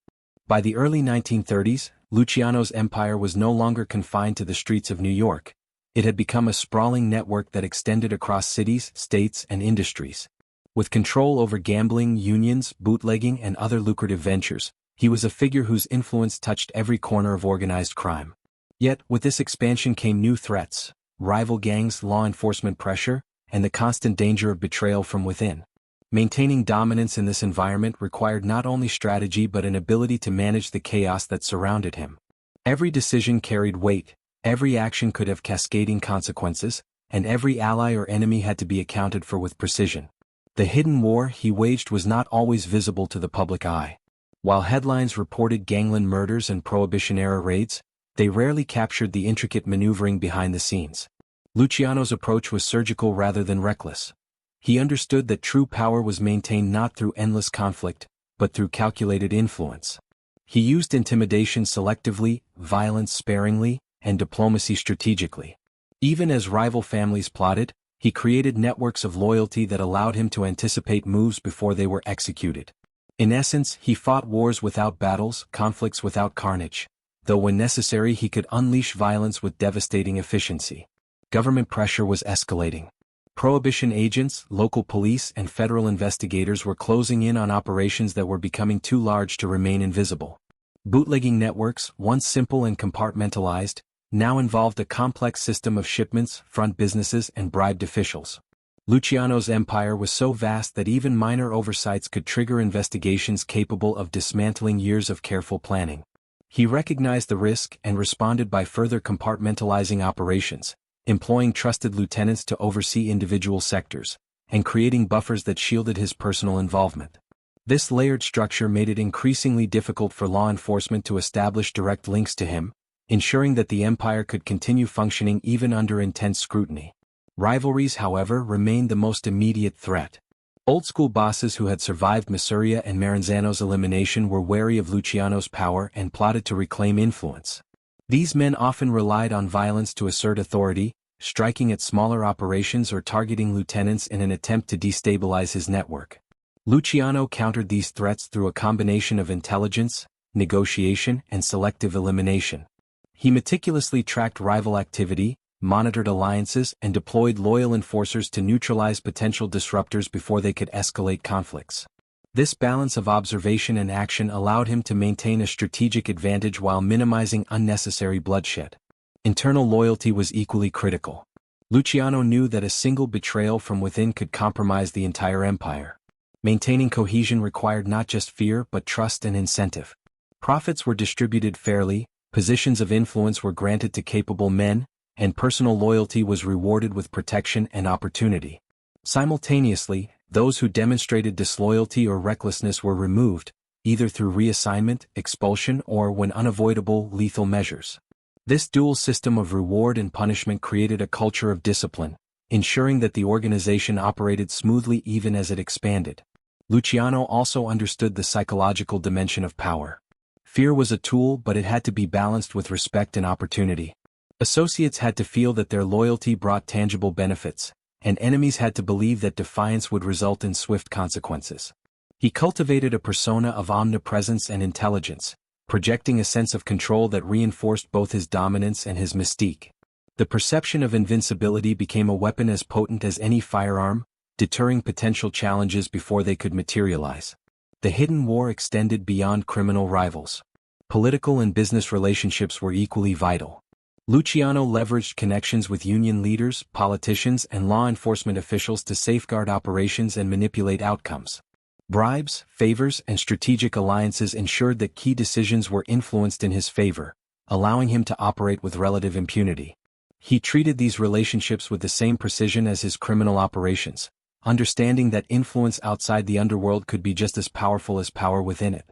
By the early 1930s, Luciano's empire was no longer confined to the streets of New York. It had become a sprawling network that extended across cities, states, and industries. With control over gambling, unions, bootlegging, and other lucrative ventures, he was a figure whose influence touched every corner of organized crime. Yet, with this expansion came new threats: rival gangs, law enforcement pressure, and the constant danger of betrayal from within. Maintaining dominance in this environment required not only strategy but an ability to manage the chaos that surrounded him. Every decision carried weight, every action could have cascading consequences, and every ally or enemy had to be accounted for with precision. The hidden war he waged was not always visible to the public eye. While headlines reported gangland murders and Prohibition-era raids, they rarely captured the intricate maneuvering behind the scenes. Luciano's approach was surgical rather than reckless. He understood that true power was maintained not through endless conflict, but through calculated influence. He used intimidation selectively, violence sparingly, and diplomacy strategically. Even as rival families plotted, he created networks of loyalty that allowed him to anticipate moves before they were executed. In essence, he fought wars without battles, conflicts without carnage, though when necessary he could unleash violence with devastating efficiency. Government pressure was escalating. Prohibition agents, local police, and federal investigators were closing in on operations that were becoming too large to remain invisible. Bootlegging networks, once simple and compartmentalized, now involved a complex system of shipments, front businesses, and bribed officials. Luciano's empire was so vast that even minor oversights could trigger investigations capable of dismantling years of careful planning. He recognized the risk and responded by further compartmentalizing operations, employing trusted lieutenants to oversee individual sectors, and creating buffers that shielded his personal involvement. This layered structure made it increasingly difficult for law enforcement to establish direct links to him, ensuring that the empire could continue functioning even under intense scrutiny. Rivalries, however, remained the most immediate threat. Old-school bosses who had survived Masuria and Maranzano's elimination were wary of Luciano's power and plotted to reclaim influence. These men often relied on violence to assert authority, striking at smaller operations or targeting lieutenants in an attempt to destabilize his network. Luciano countered these threats through a combination of intelligence, negotiation, and selective elimination. He meticulously tracked rival activity, monitored alliances, and deployed loyal enforcers to neutralize potential disruptors before they could escalate conflicts. This balance of observation and action allowed him to maintain a strategic advantage while minimizing unnecessary bloodshed. Internal loyalty was equally critical. Luciano knew that a single betrayal from within could compromise the entire empire. Maintaining cohesion required not just fear but trust and incentive. Profits were distributed fairly, positions of influence were granted to capable men, and personal loyalty was rewarded with protection and opportunity. Simultaneously, those who demonstrated disloyalty or recklessness were removed, either through reassignment, expulsion, or, when unavoidable, lethal measures. This dual system of reward and punishment created a culture of discipline, ensuring that the organization operated smoothly even as it expanded. Luciano also understood the psychological dimension of power. Fear was a tool, but it had to be balanced with respect and opportunity. Associates had to feel that their loyalty brought tangible benefits, and enemies had to believe that defiance would result in swift consequences. He cultivated a persona of omnipresence and intelligence, projecting a sense of control that reinforced both his dominance and his mystique. The perception of invincibility became a weapon as potent as any firearm, deterring potential challenges before they could materialize. The hidden war extended beyond criminal rivals. Political and business relationships were equally vital. Luciano leveraged connections with union leaders, politicians, and law enforcement officials to safeguard operations and manipulate outcomes. Bribes, favors, and strategic alliances ensured that key decisions were influenced in his favor, allowing him to operate with relative impunity. He treated these relationships with the same precision as his criminal operations, understanding that influence outside the underworld could be just as powerful as power within it.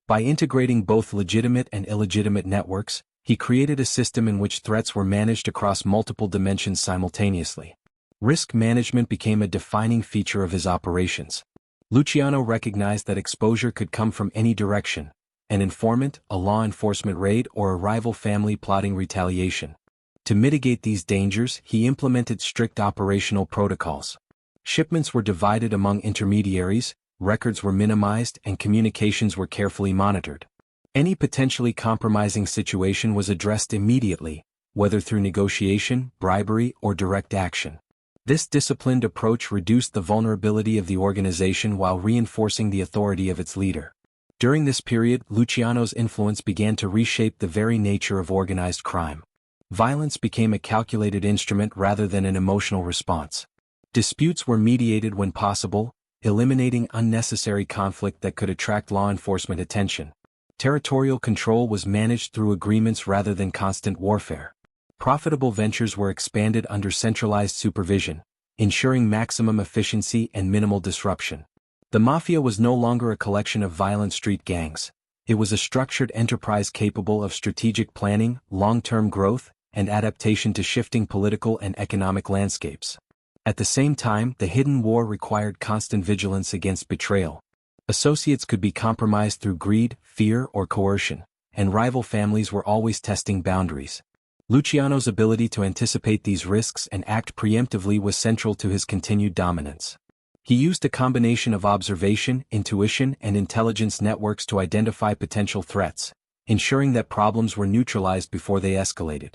By integrating both legitimate and illegitimate networks, he created a system in which threats were managed across multiple dimensions simultaneously. Risk management became a defining feature of his operations. Luciano recognized that exposure could come from any direction: an informant, a law enforcement raid, or a rival family plotting retaliation. To mitigate these dangers, he implemented strict operational protocols. Shipments were divided among intermediaries, records were minimized, and communications were carefully monitored. Any potentially compromising situation was addressed immediately, whether through negotiation, bribery, or direct action. This disciplined approach reduced the vulnerability of the organization while reinforcing the authority of its leader. During this period, Luciano's influence began to reshape the very nature of organized crime. Violence became a calculated instrument rather than an emotional response. Disputes were mediated when possible, eliminating unnecessary conflict that could attract law enforcement attention. Territorial control was managed through agreements rather than constant warfare. Profitable ventures were expanded under centralized supervision, ensuring maximum efficiency and minimal disruption. The mafia was no longer a collection of violent street gangs. It was a structured enterprise capable of strategic planning, long-term growth, and adaptation to shifting political and economic landscapes. At the same time, the hidden war required constant vigilance against betrayal. Associates could be compromised through greed, fear, or coercion, and rival families were always testing boundaries. Luciano's ability to anticipate these risks and act preemptively was central to his continued dominance. He used a combination of observation, intuition, and intelligence networks to identify potential threats, ensuring that problems were neutralized before they escalated.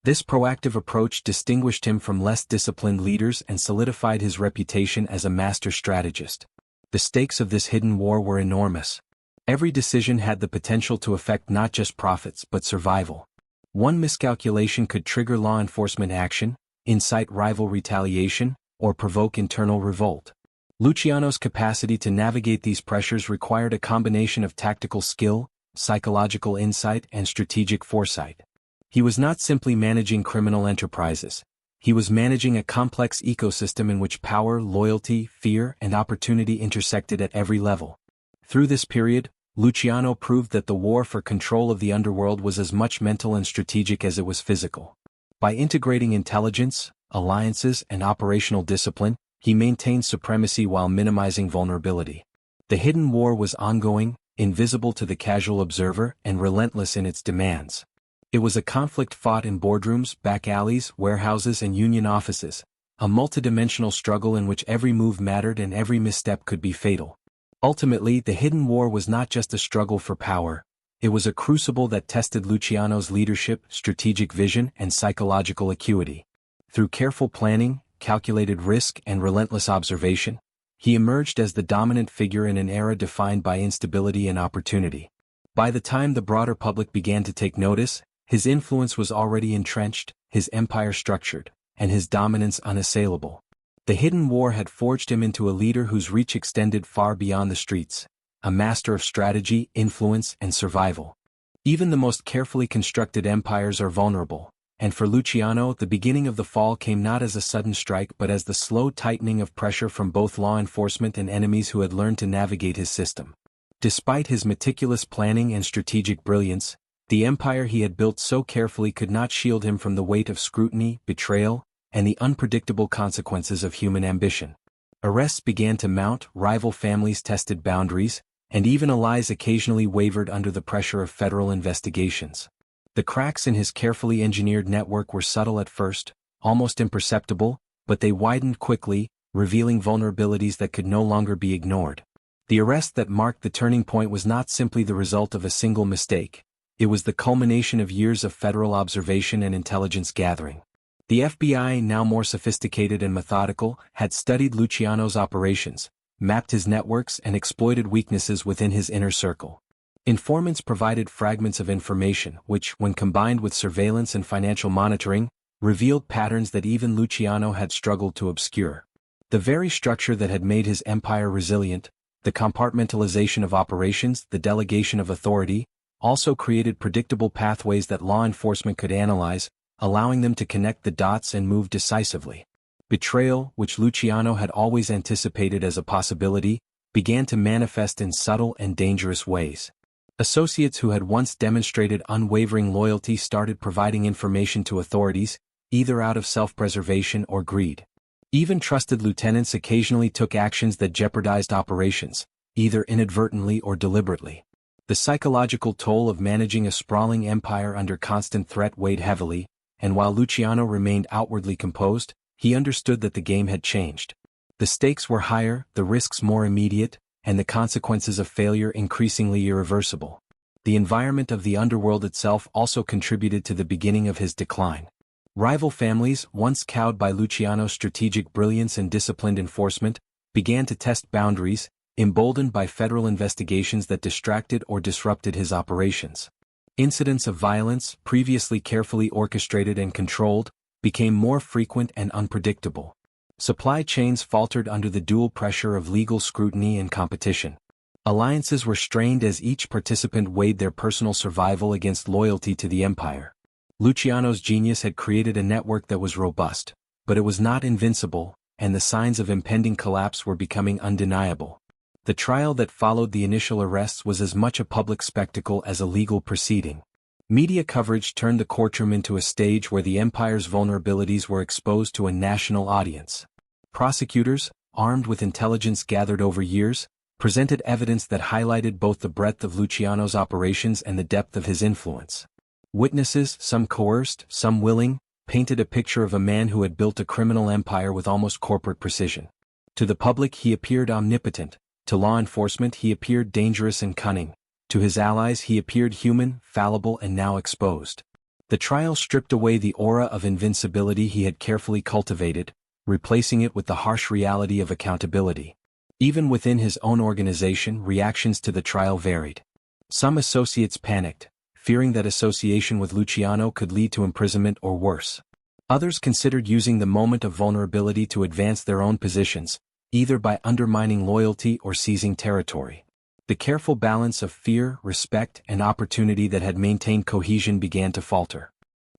This proactive approach distinguished him from less disciplined leaders and solidified his reputation as a master strategist. The stakes of this hidden war were enormous. Every decision had the potential to affect not just profits but survival. One miscalculation could trigger law enforcement action, incite rival retaliation, or provoke internal revolt. Luciano's capacity to navigate these pressures required a combination of tactical skill, psychological insight, and strategic foresight. He was not simply managing criminal enterprises. He was managing a complex ecosystem in which power, loyalty, fear, and opportunity intersected at every level. Through this period, Luciano proved that the war for control of the underworld was as much mental and strategic as it was physical. By integrating intelligence, alliances, and operational discipline, he maintained supremacy while minimizing vulnerability. The hidden war was ongoing, invisible to the casual observer, and relentless in its demands. It was a conflict fought in boardrooms, back alleys, warehouses, and union offices, a multidimensional struggle in which every move mattered and every misstep could be fatal. Ultimately, the hidden war was not just a struggle for power. It was a crucible that tested Luciano's leadership, strategic vision, and psychological acuity. Through careful planning, calculated risk, and relentless observation, he emerged as the dominant figure in an era defined by instability and opportunity. By the time the broader public began to take notice, his influence was already entrenched, his empire structured, and his dominance unassailable. The hidden war had forged him into a leader whose reach extended far beyond the streets, a master of strategy, influence, and survival. Even the most carefully constructed empires are vulnerable, and for Luciano, the beginning of the fall came not as a sudden strike but as the slow tightening of pressure from both law enforcement and enemies who had learned to navigate his system. Despite his meticulous planning and strategic brilliance, The empire he had built so carefully could not shield him from the weight of scrutiny, betrayal, and the unpredictable consequences of human ambition. Arrests began to mount, rival families tested boundaries, and even allies occasionally wavered under the pressure of federal investigations. The cracks in his carefully engineered network were subtle at first, almost imperceptible, but they widened quickly, revealing vulnerabilities that could no longer be ignored. The arrest that marked the turning point was not simply the result of a single mistake. It was the culmination of years of federal observation and intelligence gathering. The FBI, now more sophisticated and methodical, had studied Luciano's operations, mapped his networks and exploited weaknesses within his inner circle. Informants provided fragments of information which, when combined with surveillance and financial monitoring, revealed patterns that even Luciano had struggled to obscure. The very structure that had made his empire resilient, the compartmentalization of operations, the delegation of authority, also created predictable pathways that law enforcement could analyze, allowing them to connect the dots and move decisively. Betrayal, which Luciano had always anticipated as a possibility, began to manifest in subtle and dangerous ways. Associates who had once demonstrated unwavering loyalty started providing information to authorities, either out of self-preservation or greed. Even trusted lieutenants occasionally took actions that jeopardized operations, either inadvertently or deliberately. The psychological toll of managing a sprawling empire under constant threat weighed heavily, and while Luciano remained outwardly composed, he understood that the game had changed. The stakes were higher, the risks more immediate, and the consequences of failure increasingly irreversible. The environment of the underworld itself also contributed to the beginning of his decline. Rival families, once cowed by Luciano's strategic brilliance and disciplined enforcement, began to test boundaries, emboldened by federal investigations that distracted or disrupted his operations. Incidents of violence, previously carefully orchestrated and controlled, became more frequent and unpredictable. Supply chains faltered under the dual pressure of legal scrutiny and competition. Alliances were strained as each participant weighed their personal survival against loyalty to the empire. Luciano's genius had created a network that was robust, but it was not invincible, and the signs of impending collapse were becoming undeniable. The trial that followed the initial arrests was as much a public spectacle as a legal proceeding. Media coverage turned the courtroom into a stage where the empire's vulnerabilities were exposed to a national audience. Prosecutors, armed with intelligence gathered over years, presented evidence that highlighted both the breadth of Luciano's operations and the depth of his influence. Witnesses, some coerced, some willing, painted a picture of a man who had built a criminal empire with almost corporate precision. To the public he appeared omnipotent, to law enforcement he appeared dangerous and cunning, to his allies he appeared human, fallible and now exposed. The trial stripped away the aura of invincibility he had carefully cultivated, replacing it with the harsh reality of accountability. Even within his own organization, reactions to the trial varied. Some associates panicked, fearing that association with Luciano could lead to imprisonment or worse. Others considered using the moment of vulnerability to advance their own positions, either by undermining loyalty or seizing territory. The careful balance of fear, respect, and opportunity that had maintained cohesion began to falter.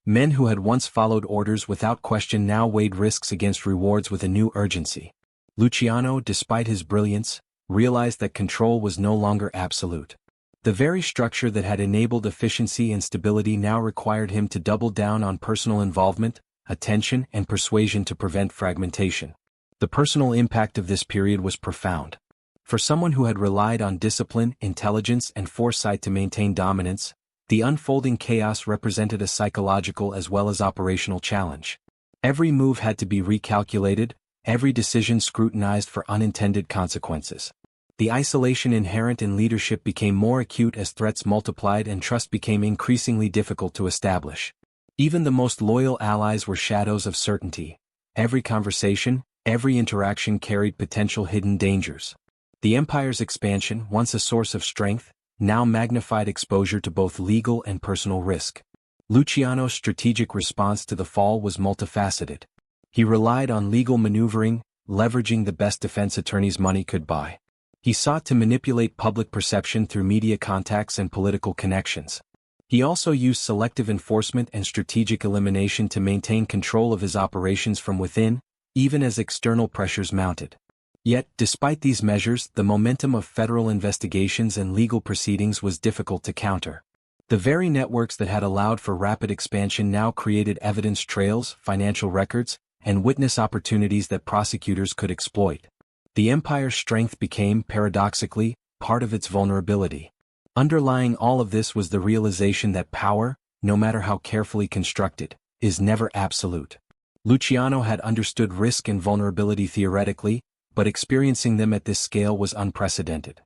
Men who had once followed orders without question now weighed risks against rewards with a new urgency. Luciano, despite his brilliance, realized that control was no longer absolute. The very structure that had enabled efficiency and stability now required him to double down on personal involvement, attention, and persuasion to prevent fragmentation. The personal impact of this period was profound. For someone who had relied on discipline, intelligence, and foresight to maintain dominance, the unfolding chaos represented a psychological as well as operational challenge. Every move had to be recalculated, every decision scrutinized for unintended consequences. The isolation inherent in leadership became more acute as threats multiplied and trust became increasingly difficult to establish. Even the most loyal allies were shadows of certainty. Every conversation, every interaction carried potential hidden dangers. The empire's expansion, once a source of strength, now magnified exposure to both legal and personal risk. Luciano's strategic response to the fall was multifaceted. He relied on legal maneuvering, leveraging the best defense attorneys money could buy. He sought to manipulate public perception through media contacts and political connections. He also used selective enforcement and strategic elimination to maintain control of his operations from within, even as external pressures mounted. Yet, despite these measures, the momentum of federal investigations and legal proceedings was difficult to counter. The very networks that had allowed for rapid expansion now created evidence trails, financial records, and witness opportunities that prosecutors could exploit. The empire's strength became, paradoxically, part of its vulnerability. Underlying all of this was the realization that power, no matter how carefully constructed, is never absolute. Luciano had understood risk and vulnerability theoretically, but experiencing them at this scale was unprecedented.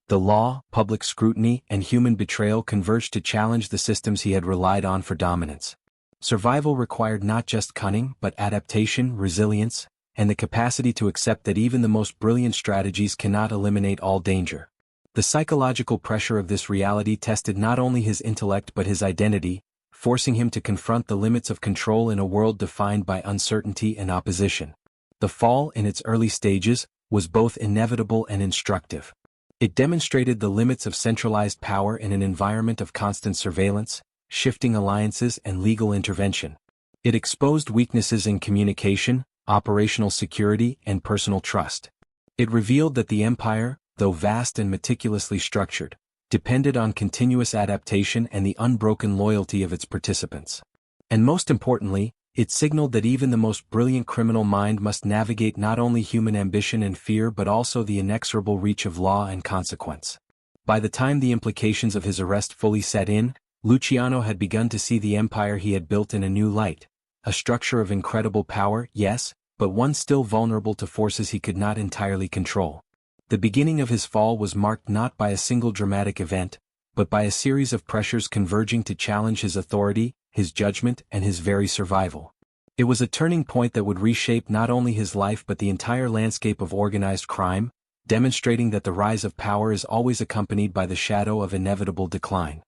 The law, public scrutiny, and human betrayal converged to challenge the systems he had relied on for dominance. Survival required not just cunning but adaptation, resilience, and the capacity to accept that even the most brilliant strategies cannot eliminate all danger. The psychological pressure of this reality tested not only his intellect but his identity, forcing him to confront the limits of control in a world defined by uncertainty and opposition. The fall, in its early stages, was both inevitable and instructive. It demonstrated the limits of centralized power in an environment of constant surveillance, shifting alliances, and legal intervention. It exposed weaknesses in communication, operational security, and personal trust. It revealed that the empire, though vast and meticulously structured, depended on continuous adaptation and the unbroken loyalty of its participants. And most importantly, it signaled that even the most brilliant criminal mind must navigate not only human ambition and fear but also the inexorable reach of law and consequence. By the time the implications of his arrest fully set in, Luciano had begun to see the empire he had built in a new light, a structure of incredible power, yes, but one still vulnerable to forces he could not entirely control. The beginning of his fall was marked not by a single dramatic event, but by a series of pressures converging to challenge his authority, his judgment, and his very survival. It was a turning point that would reshape not only his life but the entire landscape of organized crime, demonstrating that the rise of power is always accompanied by the shadow of inevitable decline.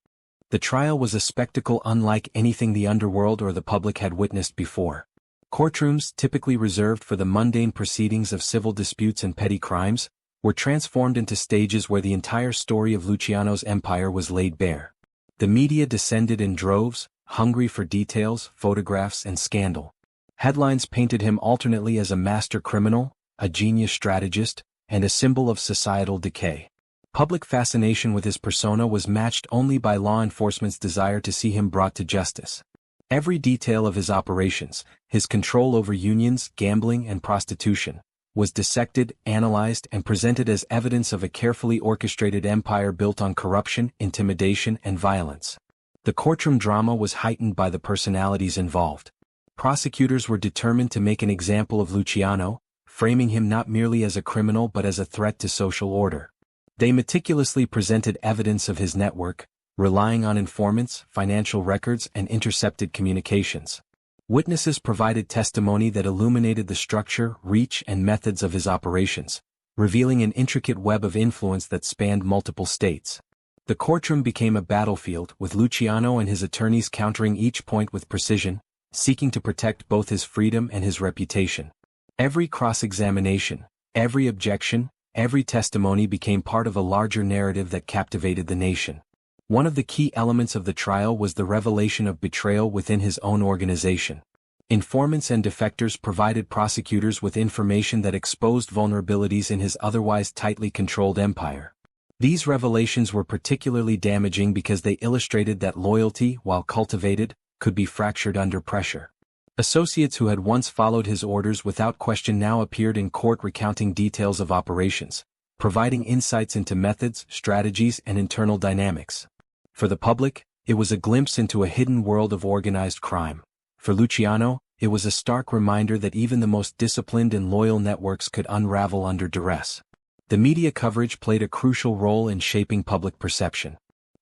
The trial was a spectacle unlike anything the underworld or the public had witnessed before. Courtrooms, typically reserved for the mundane proceedings of civil disputes and petty crimes, were transformed into stages where the entire story of Luciano's empire was laid bare. The media descended in droves, hungry for details, photographs, and scandal. Headlines painted him alternately as a master criminal, a genius strategist, and a symbol of societal decay. Public fascination with his persona was matched only by law enforcement's desire to see him brought to justice. Every detail of his operations, his control over unions, gambling, and prostitution, was dissected, analyzed, and presented as evidence of a carefully orchestrated empire built on corruption, intimidation, and violence. The courtroom drama was heightened by the personalities involved. Prosecutors were determined to make an example of Luciano, framing him not merely as a criminal but as a threat to social order. They meticulously presented evidence of his network, relying on informants, financial records, and intercepted communications. Witnesses provided testimony that illuminated the structure, reach, and methods of his operations, revealing an intricate web of influence that spanned multiple states. The courtroom became a battlefield, with Luciano and his attorneys countering each point with precision, seeking to protect both his freedom and his reputation. Every cross-examination, every objection, every testimony became part of a larger narrative that captivated the nation. One of the key elements of the trial was the revelation of betrayal within his own organization. Informants and defectors provided prosecutors with information that exposed vulnerabilities in his otherwise tightly controlled empire. These revelations were particularly damaging because they illustrated that loyalty, while cultivated, could be fractured under pressure. Associates who had once followed his orders without question now appeared in court recounting details of operations, providing insights into methods, strategies, and internal dynamics. For the public, it was a glimpse into a hidden world of organized crime. For Luciano, it was a stark reminder that even the most disciplined and loyal networks could unravel under duress. The media coverage played a crucial role in shaping public perception.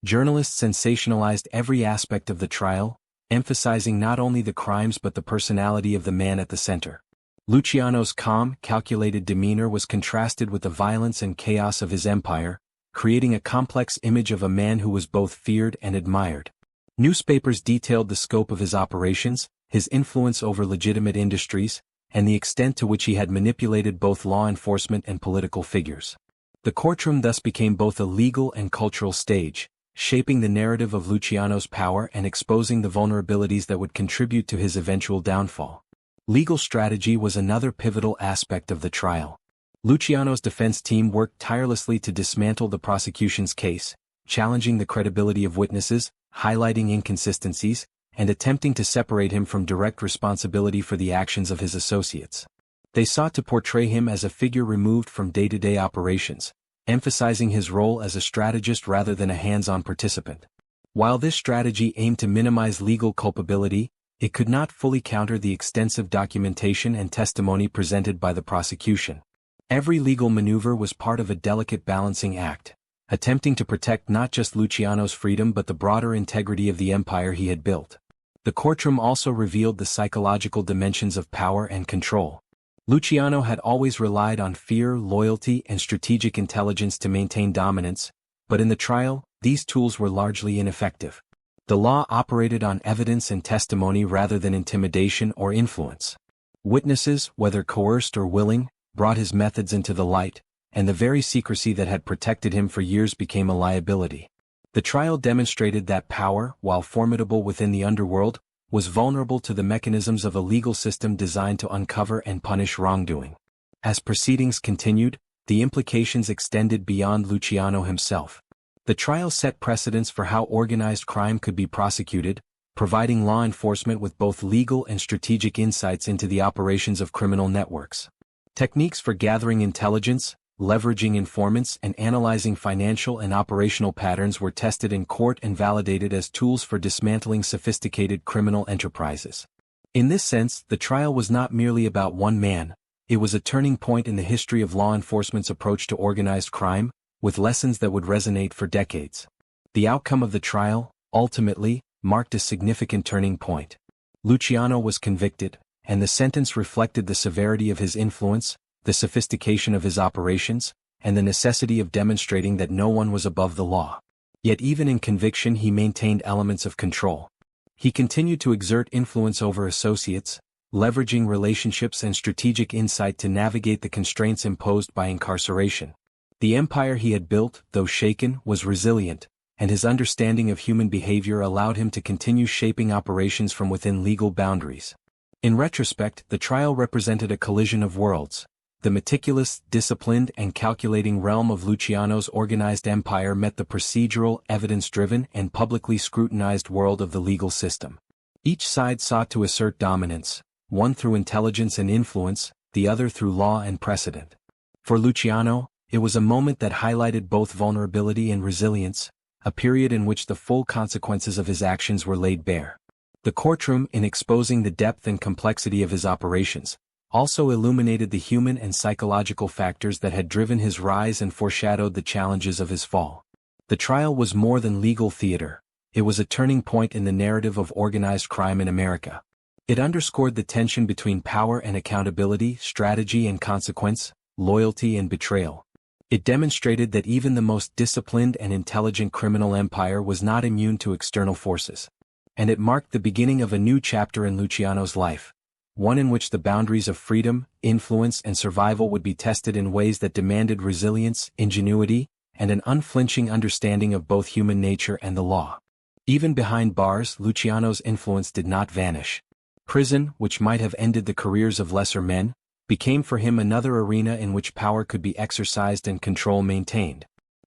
Journalists sensationalized every aspect of the trial, emphasizing not only the crimes but the personality of the man at the center. Luciano's calm, calculated demeanor was contrasted with the violence and chaos of his empire, creating a complex image of a man who was both feared and admired. Newspapers detailed the scope of his operations, his influence over legitimate industries, and the extent to which he had manipulated both law enforcement and political figures. The courtroom thus became both a legal and cultural stage, shaping the narrative of Luciano's power and exposing the vulnerabilities that would contribute to his eventual downfall. Legal strategy was another pivotal aspect of the trial. Luciano's defense team worked tirelessly to dismantle the prosecution's case, challenging the credibility of witnesses, highlighting inconsistencies, and attempting to separate him from direct responsibility for the actions of his associates. They sought to portray him as a figure removed from day-to-day operations, emphasizing his role as a strategist rather than a hands-on participant. While this strategy aimed to minimize legal culpability, it could not fully counter the extensive documentation and testimony presented by the prosecution. Every legal maneuver was part of a delicate balancing act, attempting to protect not just Luciano's freedom but the broader integrity of the empire he had built. The courtroom also revealed the psychological dimensions of power and control. Luciano had always relied on fear, loyalty, and strategic intelligence to maintain dominance, but in the trial, these tools were largely ineffective. The law operated on evidence and testimony rather than intimidation or influence. Witnesses, whether coerced or willing, brought his methods into the light, and the very secrecy that had protected him for years became a liability. The trial demonstrated that power, while formidable within the underworld, was vulnerable to the mechanisms of a legal system designed to uncover and punish wrongdoing. As proceedings continued, the implications extended beyond Luciano himself. The trial set precedents for how organized crime could be prosecuted, providing law enforcement with both legal and strategic insights into the operations of criminal networks. Techniques for gathering intelligence, leveraging informants, and analyzing financial and operational patterns were tested in court and validated as tools for dismantling sophisticated criminal enterprises. In this sense, the trial was not merely about one man, it was a turning point in the history of law enforcement's approach to organized crime, with lessons that would resonate for decades. The outcome of the trial, ultimately, marked a significant turning point. Luciano was convicted, and the sentence reflected the severity of his influence, the sophistication of his operations, and the necessity of demonstrating that no one was above the law. Yet even in conviction he maintained elements of control. He continued to exert influence over associates, leveraging relationships and strategic insight to navigate the constraints imposed by incarceration. The empire he had built, though shaken, was resilient, and his understanding of human behavior allowed him to continue shaping operations from within legal boundaries. In retrospect, the trial represented a collision of worlds. The meticulous, disciplined, and calculating realm of Luciano's organized empire met the procedural, evidence-driven, and publicly scrutinized world of the legal system. Each side sought to assert dominance, one through intelligence and influence, the other through law and precedent. For Luciano, it was a moment that highlighted both vulnerability and resilience, a period in which the full consequences of his actions were laid bare. The courtroom, in exposing the depth and complexity of his operations, also illuminated the human and psychological factors that had driven his rise and foreshadowed the challenges of his fall. The trial was more than legal theater, it was a turning point in the narrative of organized crime in America. It underscored the tension between power and accountability, strategy and consequence, loyalty and betrayal. It demonstrated that even the most disciplined and intelligent criminal empire was not immune to external forces. And it marked the beginning of a new chapter in Luciano's life, one in which the boundaries of freedom, influence and survival would be tested in ways that demanded resilience, ingenuity, and an unflinching understanding of both human nature and the law. Even behind bars, Luciano's influence did not vanish. Prison, which might have ended the careers of lesser men, became for him another arena in which power could be exercised and control maintained.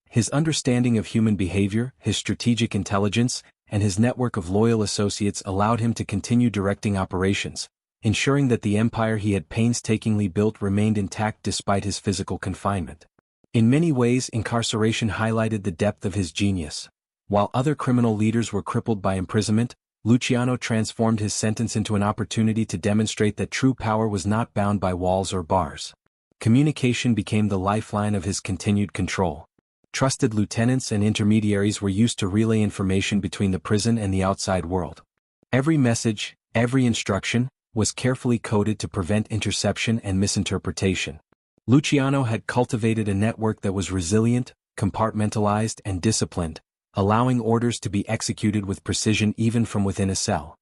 His understanding of human behavior, his strategic intelligence, and his network of loyal associates allowed him to continue directing operations, ensuring that the empire he had painstakingly built remained intact despite his physical confinement. In many ways, incarceration highlighted the depth of his genius. While other criminal leaders were crippled by imprisonment, Luciano transformed his sentence into an opportunity to demonstrate that true power was not bound by walls or bars. Communication became the lifeline of his continued control. Trusted lieutenants and intermediaries were used to relay information between the prison and the outside world. Every message, every instruction, was carefully coded to prevent interception and misinterpretation. Luciano had cultivated a network that was resilient, compartmentalized, and disciplined, allowing orders to be executed with precision even from within a cell.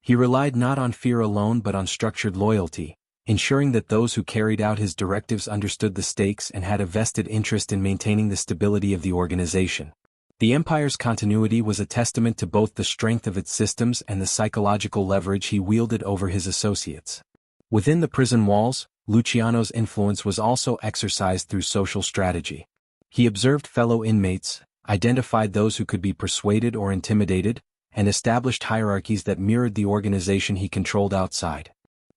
He relied not on fear alone but on structured loyalty, ensuring that those who carried out his directives understood the stakes and had a vested interest in maintaining the stability of the organization. The empire's continuity was a testament to both the strength of its systems and the psychological leverage he wielded over his associates. Within the prison walls, Luciano's influence was also exercised through social strategy. He observed fellow inmates, identified those who could be persuaded or intimidated, and established hierarchies that mirrored the organization he controlled outside.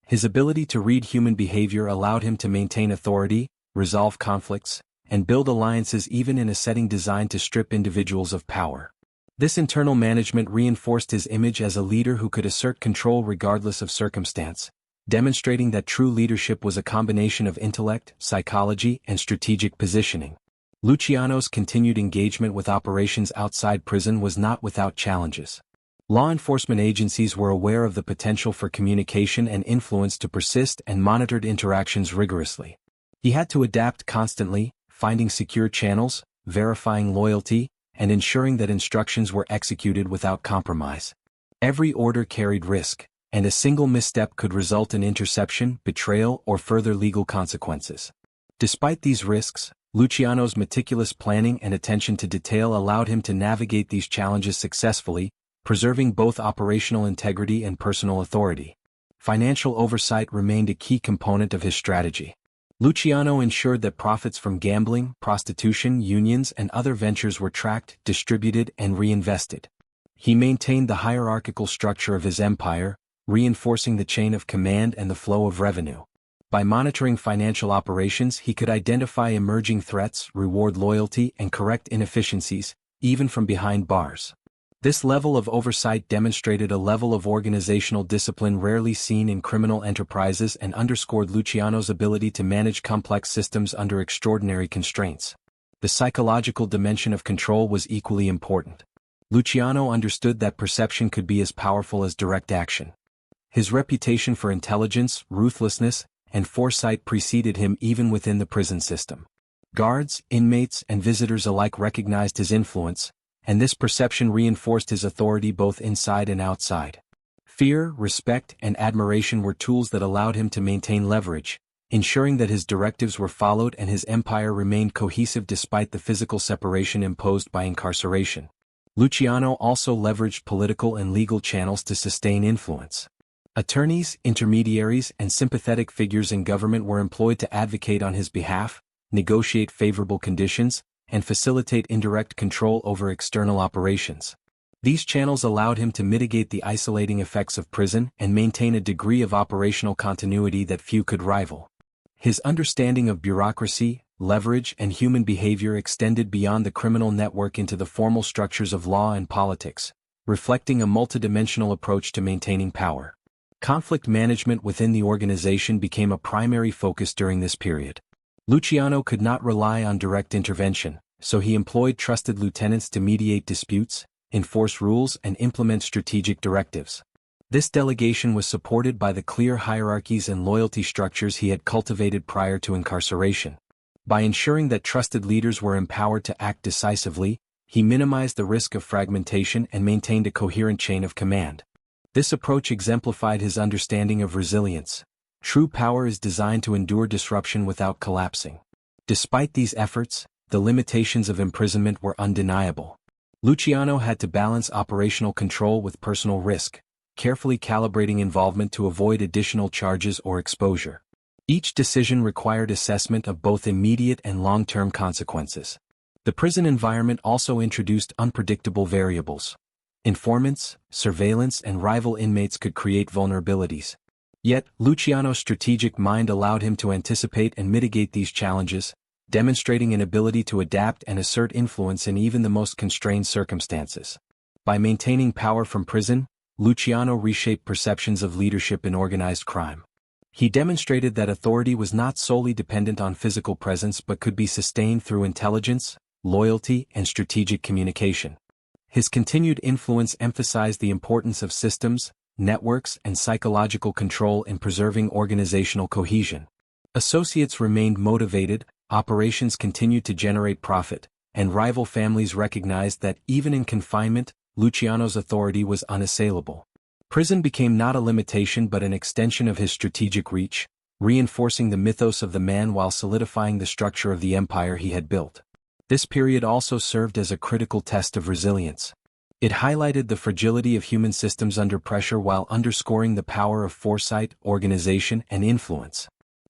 His ability to read human behavior allowed him to maintain authority, resolve conflicts, and build alliances even in a setting designed to strip individuals of power. This internal management reinforced his image as a leader who could assert control regardless of circumstance, demonstrating that true leadership was a combination of intellect, psychology, and strategic positioning. Luciano's continued engagement with operations outside prison was not without challenges. Law enforcement agencies were aware of the potential for communication and influence to persist and monitored interactions rigorously. He had to adapt constantly, finding secure channels, verifying loyalty, and ensuring that instructions were executed without compromise. Every order carried risk, and a single misstep could result in interception, betrayal, or further legal consequences. Despite these risks, Luciano's meticulous planning and attention to detail allowed him to navigate these challenges successfully, preserving both operational integrity and personal authority. Financial oversight remained a key component of his strategy. Luciano ensured that profits from gambling, prostitution, unions, and other ventures were tracked, distributed, and reinvested. He maintained the hierarchical structure of his empire, reinforcing the chain of command and the flow of revenue. By monitoring financial operations, he could identify emerging threats, reward loyalty, and correct inefficiencies, even from behind bars. This level of oversight demonstrated a level of organizational discipline rarely seen in criminal enterprises and underscored Luciano's ability to manage complex systems under extraordinary constraints. The psychological dimension of control was equally important. Luciano understood that perception could be as powerful as direct action. His reputation for intelligence, ruthlessness, and foresight preceded him even within the prison system. Guards, inmates, and visitors alike recognized his influence, and this perception reinforced his authority both inside and outside. Fear, respect, and admiration were tools that allowed him to maintain leverage, ensuring that his directives were followed and his empire remained cohesive despite the physical separation imposed by incarceration. Luciano also leveraged political and legal channels to sustain influence. Attorneys, intermediaries, and sympathetic figures in government were employed to advocate on his behalf, negotiate favorable conditions, and facilitate indirect control over external operations. These channels allowed him to mitigate the isolating effects of prison and maintain a degree of operational continuity that few could rival. His understanding of bureaucracy, leverage, and human behavior extended beyond the criminal network into the formal structures of law and politics, reflecting a multidimensional approach to maintaining power. Conflict management within the organization became a primary focus during this period. Luciano could not rely on direct intervention, so he employed trusted lieutenants to mediate disputes, enforce rules, and implement strategic directives. This delegation was supported by the clear hierarchies and loyalty structures he had cultivated prior to incarceration. By ensuring that trusted leaders were empowered to act decisively, he minimized the risk of fragmentation and maintained a coherent chain of command. This approach exemplified his understanding of resilience. True power is designed to endure disruption without collapsing. Despite these efforts, the limitations of imprisonment were undeniable. Luciano had to balance operational control with personal risk, carefully calibrating involvement to avoid additional charges or exposure. Each decision required assessment of both immediate and long-term consequences. The prison environment also introduced unpredictable variables. Informants, surveillance, and rival inmates could create vulnerabilities. Yet, Luciano's strategic mind allowed him to anticipate and mitigate these challenges, demonstrating an ability to adapt and assert influence in even the most constrained circumstances. By maintaining power from prison, Luciano reshaped perceptions of leadership in organized crime. He demonstrated that authority was not solely dependent on physical presence but could be sustained through intelligence, loyalty, and strategic communication. His continued influence emphasized the importance of systems, networks, and psychological control in preserving organizational cohesion. Associates remained motivated, operations continued to generate profit, and rival families recognized that even in confinement, Luciano's authority was unassailable. Prison became not a limitation but an extension of his strategic reach, reinforcing the mythos of the man while solidifying the structure of the empire he had built. This period also served as a critical test of resilience. It highlighted the fragility of human systems under pressure while underscoring the power of foresight, organization, and influence.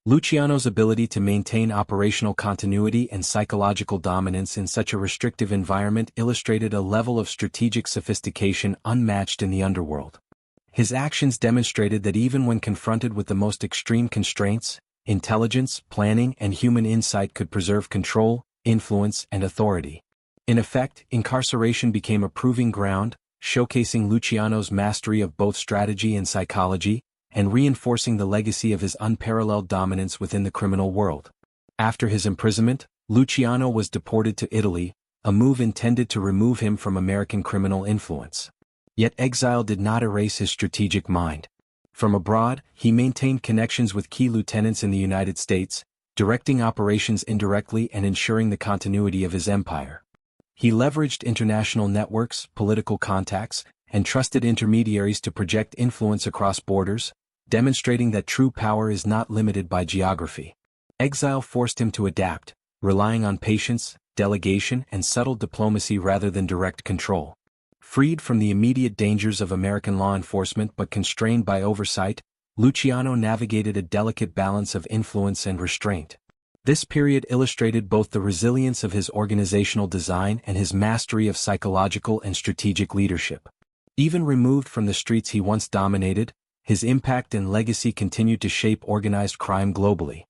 Luciano's ability to maintain operational continuity and psychological dominance in such a restrictive environment illustrated a level of strategic sophistication unmatched in the underworld. His actions demonstrated that even when confronted with the most extreme constraints, intelligence, planning, and human insight could preserve control, influence, and authority. In effect, incarceration became a proving ground, showcasing Luciano's mastery of both strategy and psychology, and reinforcing the legacy of his unparalleled dominance within the criminal world. After his imprisonment, Luciano was deported to Italy, a move intended to remove him from American criminal influence. Yet exile did not erase his strategic mind. From abroad, he maintained connections with key lieutenants in the United States, directing operations indirectly and ensuring the continuity of his empire. He leveraged international networks, political contacts, and trusted intermediaries to project influence across borders, demonstrating that true power is not limited by geography. Exile forced him to adapt, relying on patience, delegation, and subtle diplomacy rather than direct control. Freed from the immediate dangers of American law enforcement but constrained by oversight, Luciano navigated a delicate balance of influence and restraint. This period illustrated both the resilience of his organizational design and his mastery of psychological and strategic leadership. Even removed from the streets he once dominated, his impact and legacy continued to shape organized crime globally.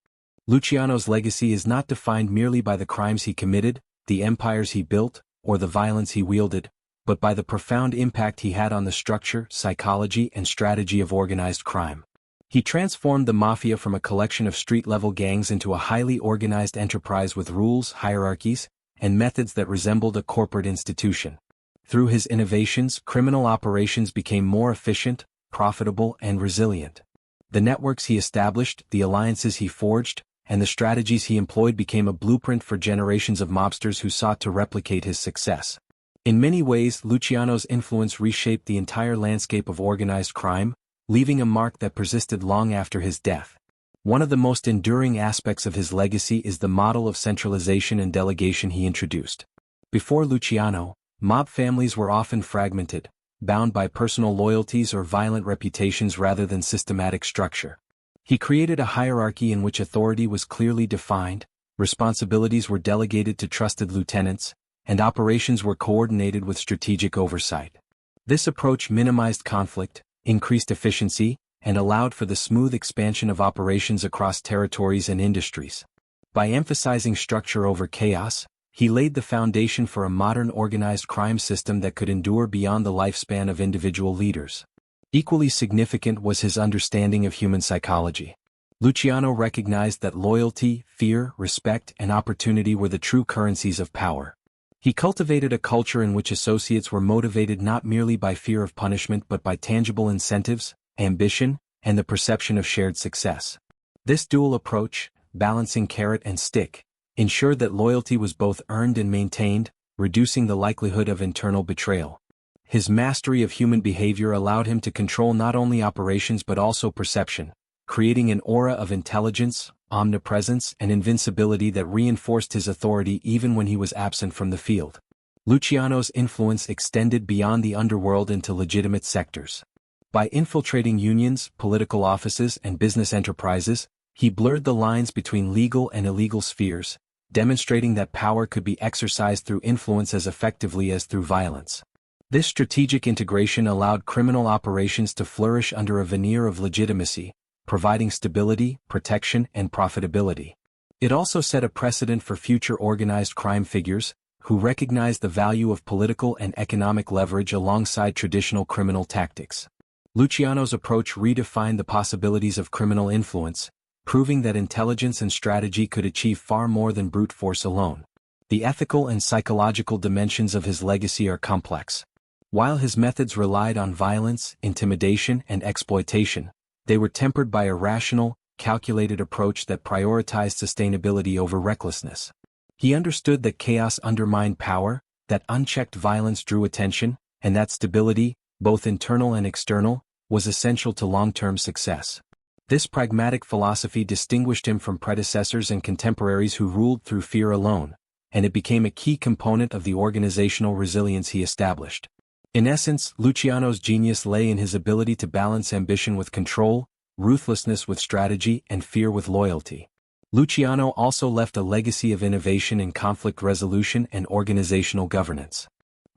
Luciano's legacy is not defined merely by the crimes he committed, the empires he built, or the violence he wielded, but by the profound impact he had on the structure, psychology, and strategy of organized crime. He transformed the mafia from a collection of street-level gangs into a highly organized enterprise with rules, hierarchies, and methods that resembled a corporate institution. Through his innovations, criminal operations became more efficient, profitable, and resilient. The networks he established, the alliances he forged, and the strategies he employed became a blueprint for generations of mobsters who sought to replicate his success. In many ways, Luciano's influence reshaped the entire landscape of organized crime, leaving a mark that persisted long after his death. One of the most enduring aspects of his legacy is the model of centralization and delegation he introduced. Before Luciano, mob families were often fragmented, bound by personal loyalties or violent reputations rather than systematic structure. He created a hierarchy in which authority was clearly defined, responsibilities were delegated to trusted lieutenants, and operations were coordinated with strategic oversight. This approach minimized conflict, increased efficiency, and allowed for the smooth expansion of operations across territories and industries. By emphasizing structure over chaos, he laid the foundation for a modern organized crime system that could endure beyond the lifespan of individual leaders. Equally significant was his understanding of human psychology. Luciano recognized that loyalty, fear, respect, and opportunity were the true currencies of power. He cultivated a culture in which associates were motivated not merely by fear of punishment but by tangible incentives, ambition, and the perception of shared success. This dual approach, balancing carrot and stick, ensured that loyalty was both earned and maintained, reducing the likelihood of internal betrayal. His mastery of human behavior allowed him to control not only operations but also perception, creating an aura of intelligence, omnipresence, and invincibility that reinforced his authority even when he was absent from the field. Luciano's influence extended beyond the underworld into legitimate sectors. By infiltrating unions, political offices, and business enterprises, he blurred the lines between legal and illegal spheres, demonstrating that power could be exercised through influence as effectively as through violence. This strategic integration allowed criminal operations to flourish under a veneer of legitimacy, providing stability, protection, and profitability. It also set a precedent for future organized crime figures, who recognized the value of political and economic leverage alongside traditional criminal tactics. Luciano's approach redefined the possibilities of criminal influence, proving that intelligence and strategy could achieve far more than brute force alone. The ethical and psychological dimensions of his legacy are complex. While his methods relied on violence, intimidation, and exploitation, they were tempered by a rational, calculated approach that prioritized sustainability over recklessness. He understood that chaos undermined power, that unchecked violence drew attention, and that stability, both internal and external, was essential to long-term success. This pragmatic philosophy distinguished him from predecessors and contemporaries who ruled through fear alone, and it became a key component of the organizational resilience he established. In essence, Luciano's genius lay in his ability to balance ambition with control, ruthlessness with strategy, and fear with loyalty. Luciano also left a legacy of innovation in conflict resolution and organizational governance.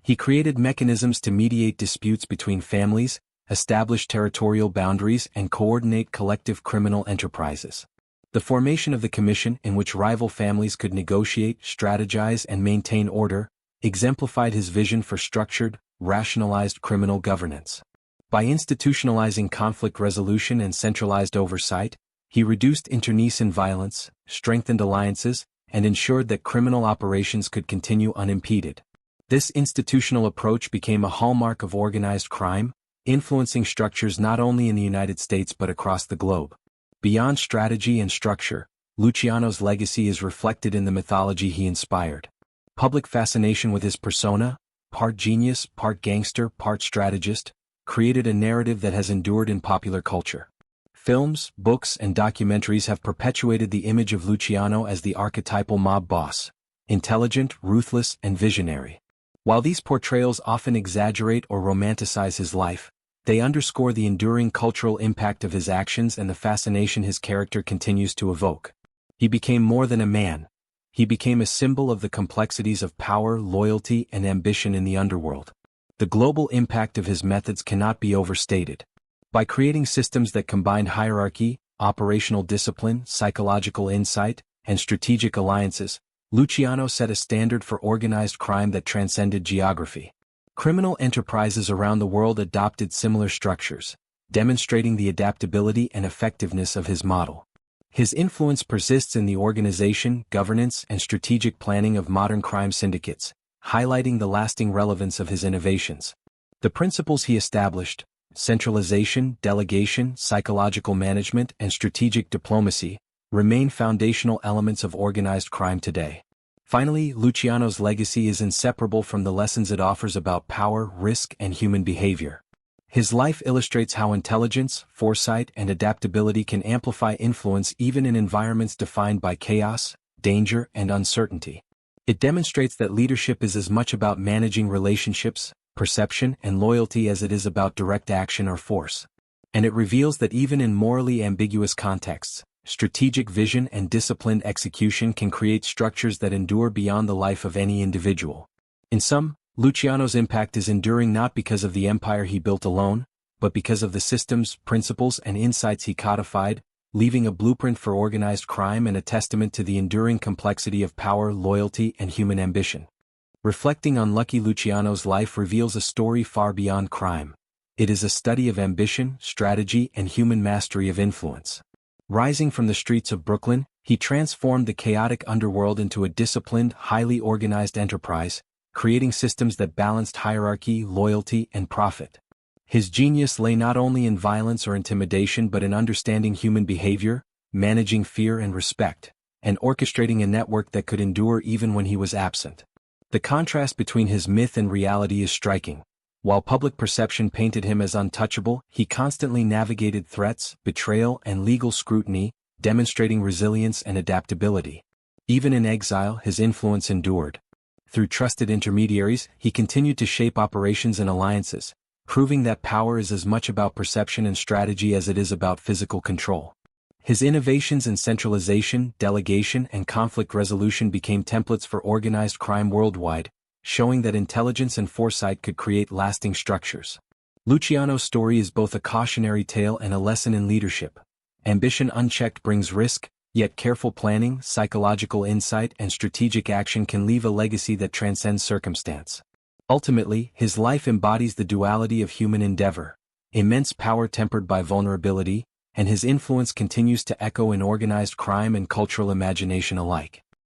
He created mechanisms to mediate disputes between families, establish territorial boundaries, and coordinate collective criminal enterprises. The formation of the commission, in which rival families could negotiate, strategize, and maintain order, exemplified his vision for structured, rationalized criminal governance. By institutionalizing conflict resolution and centralized oversight, he reduced internecine violence, strengthened alliances, and ensured that criminal operations could continue unimpeded. This institutional approach became a hallmark of organized crime, influencing structures not only in the United States but across the globe. Beyond strategy and structure, Luciano's legacy is reflected in the mythology he inspired. Public fascination with his persona, part genius, part gangster, part strategist, created a narrative that has endured in popular culture. Films, books, and documentaries have perpetuated the image of Luciano as the archetypal mob boss, intelligent, ruthless, and visionary. While these portrayals often exaggerate or romanticize his life, they underscore the enduring cultural impact of his actions and the fascination his character continues to evoke. He became more than a man. He became a symbol of the complexities of power, loyalty, and ambition in the underworld. The global impact of his methods cannot be overstated. By creating systems that combined hierarchy, operational discipline, psychological insight, and strategic alliances, Luciano set a standard for organized crime that transcended geography. Criminal enterprises around the world adopted similar structures, demonstrating the adaptability and effectiveness of his model. His influence persists in the organization, governance, and strategic planning of modern crime syndicates, highlighting the lasting relevance of his innovations. The principles he established, centralization, delegation, psychological management, and strategic diplomacy, remain foundational elements of organized crime today. Finally, Luciano's legacy is inseparable from the lessons it offers about power, risk, and human behavior. His life illustrates how intelligence, foresight, and adaptability can amplify influence even in environments defined by chaos, danger, and uncertainty. It demonstrates that leadership is as much about managing relationships, perception, and loyalty as it is about direct action or force. And it reveals that even in morally ambiguous contexts, strategic vision and disciplined execution can create structures that endure beyond the life of any individual. In sum, Luciano's impact is enduring not because of the empire he built alone, but because of the systems, principles, and insights he codified, leaving a blueprint for organized crime and a testament to the enduring complexity of power, loyalty, and human ambition. Reflecting on Lucky Luciano's life reveals a story far beyond crime. It is a study of ambition, strategy, and human mastery of influence. Rising from the streets of Brooklyn, he transformed the chaotic underworld into a disciplined, highly organized enterprise, creating systems that balanced hierarchy, loyalty, and profit. His genius lay not only in violence or intimidation but in understanding human behavior, managing fear and respect, and orchestrating a network that could endure even when he was absent. The contrast between his myth and reality is striking. While public perception painted him as untouchable, he constantly navigated threats, betrayal, and legal scrutiny, demonstrating resilience and adaptability. Even in exile, his influence endured. Through trusted intermediaries, he continued to shape operations and alliances, proving that power is as much about perception and strategy as it is about physical control. His innovations in centralization, delegation, and conflict resolution became templates for organized crime worldwide, showing that intelligence and foresight could create lasting structures. Luciano's story is both a cautionary tale and a lesson in leadership. Ambition unchecked brings risk, yet careful planning, psychological insight, and strategic action can leave a legacy that transcends circumstance. Ultimately, his life embodies the duality of human endeavor, immense power tempered by vulnerability, and his influence continues to echo in organized crime and cultural imagination alike.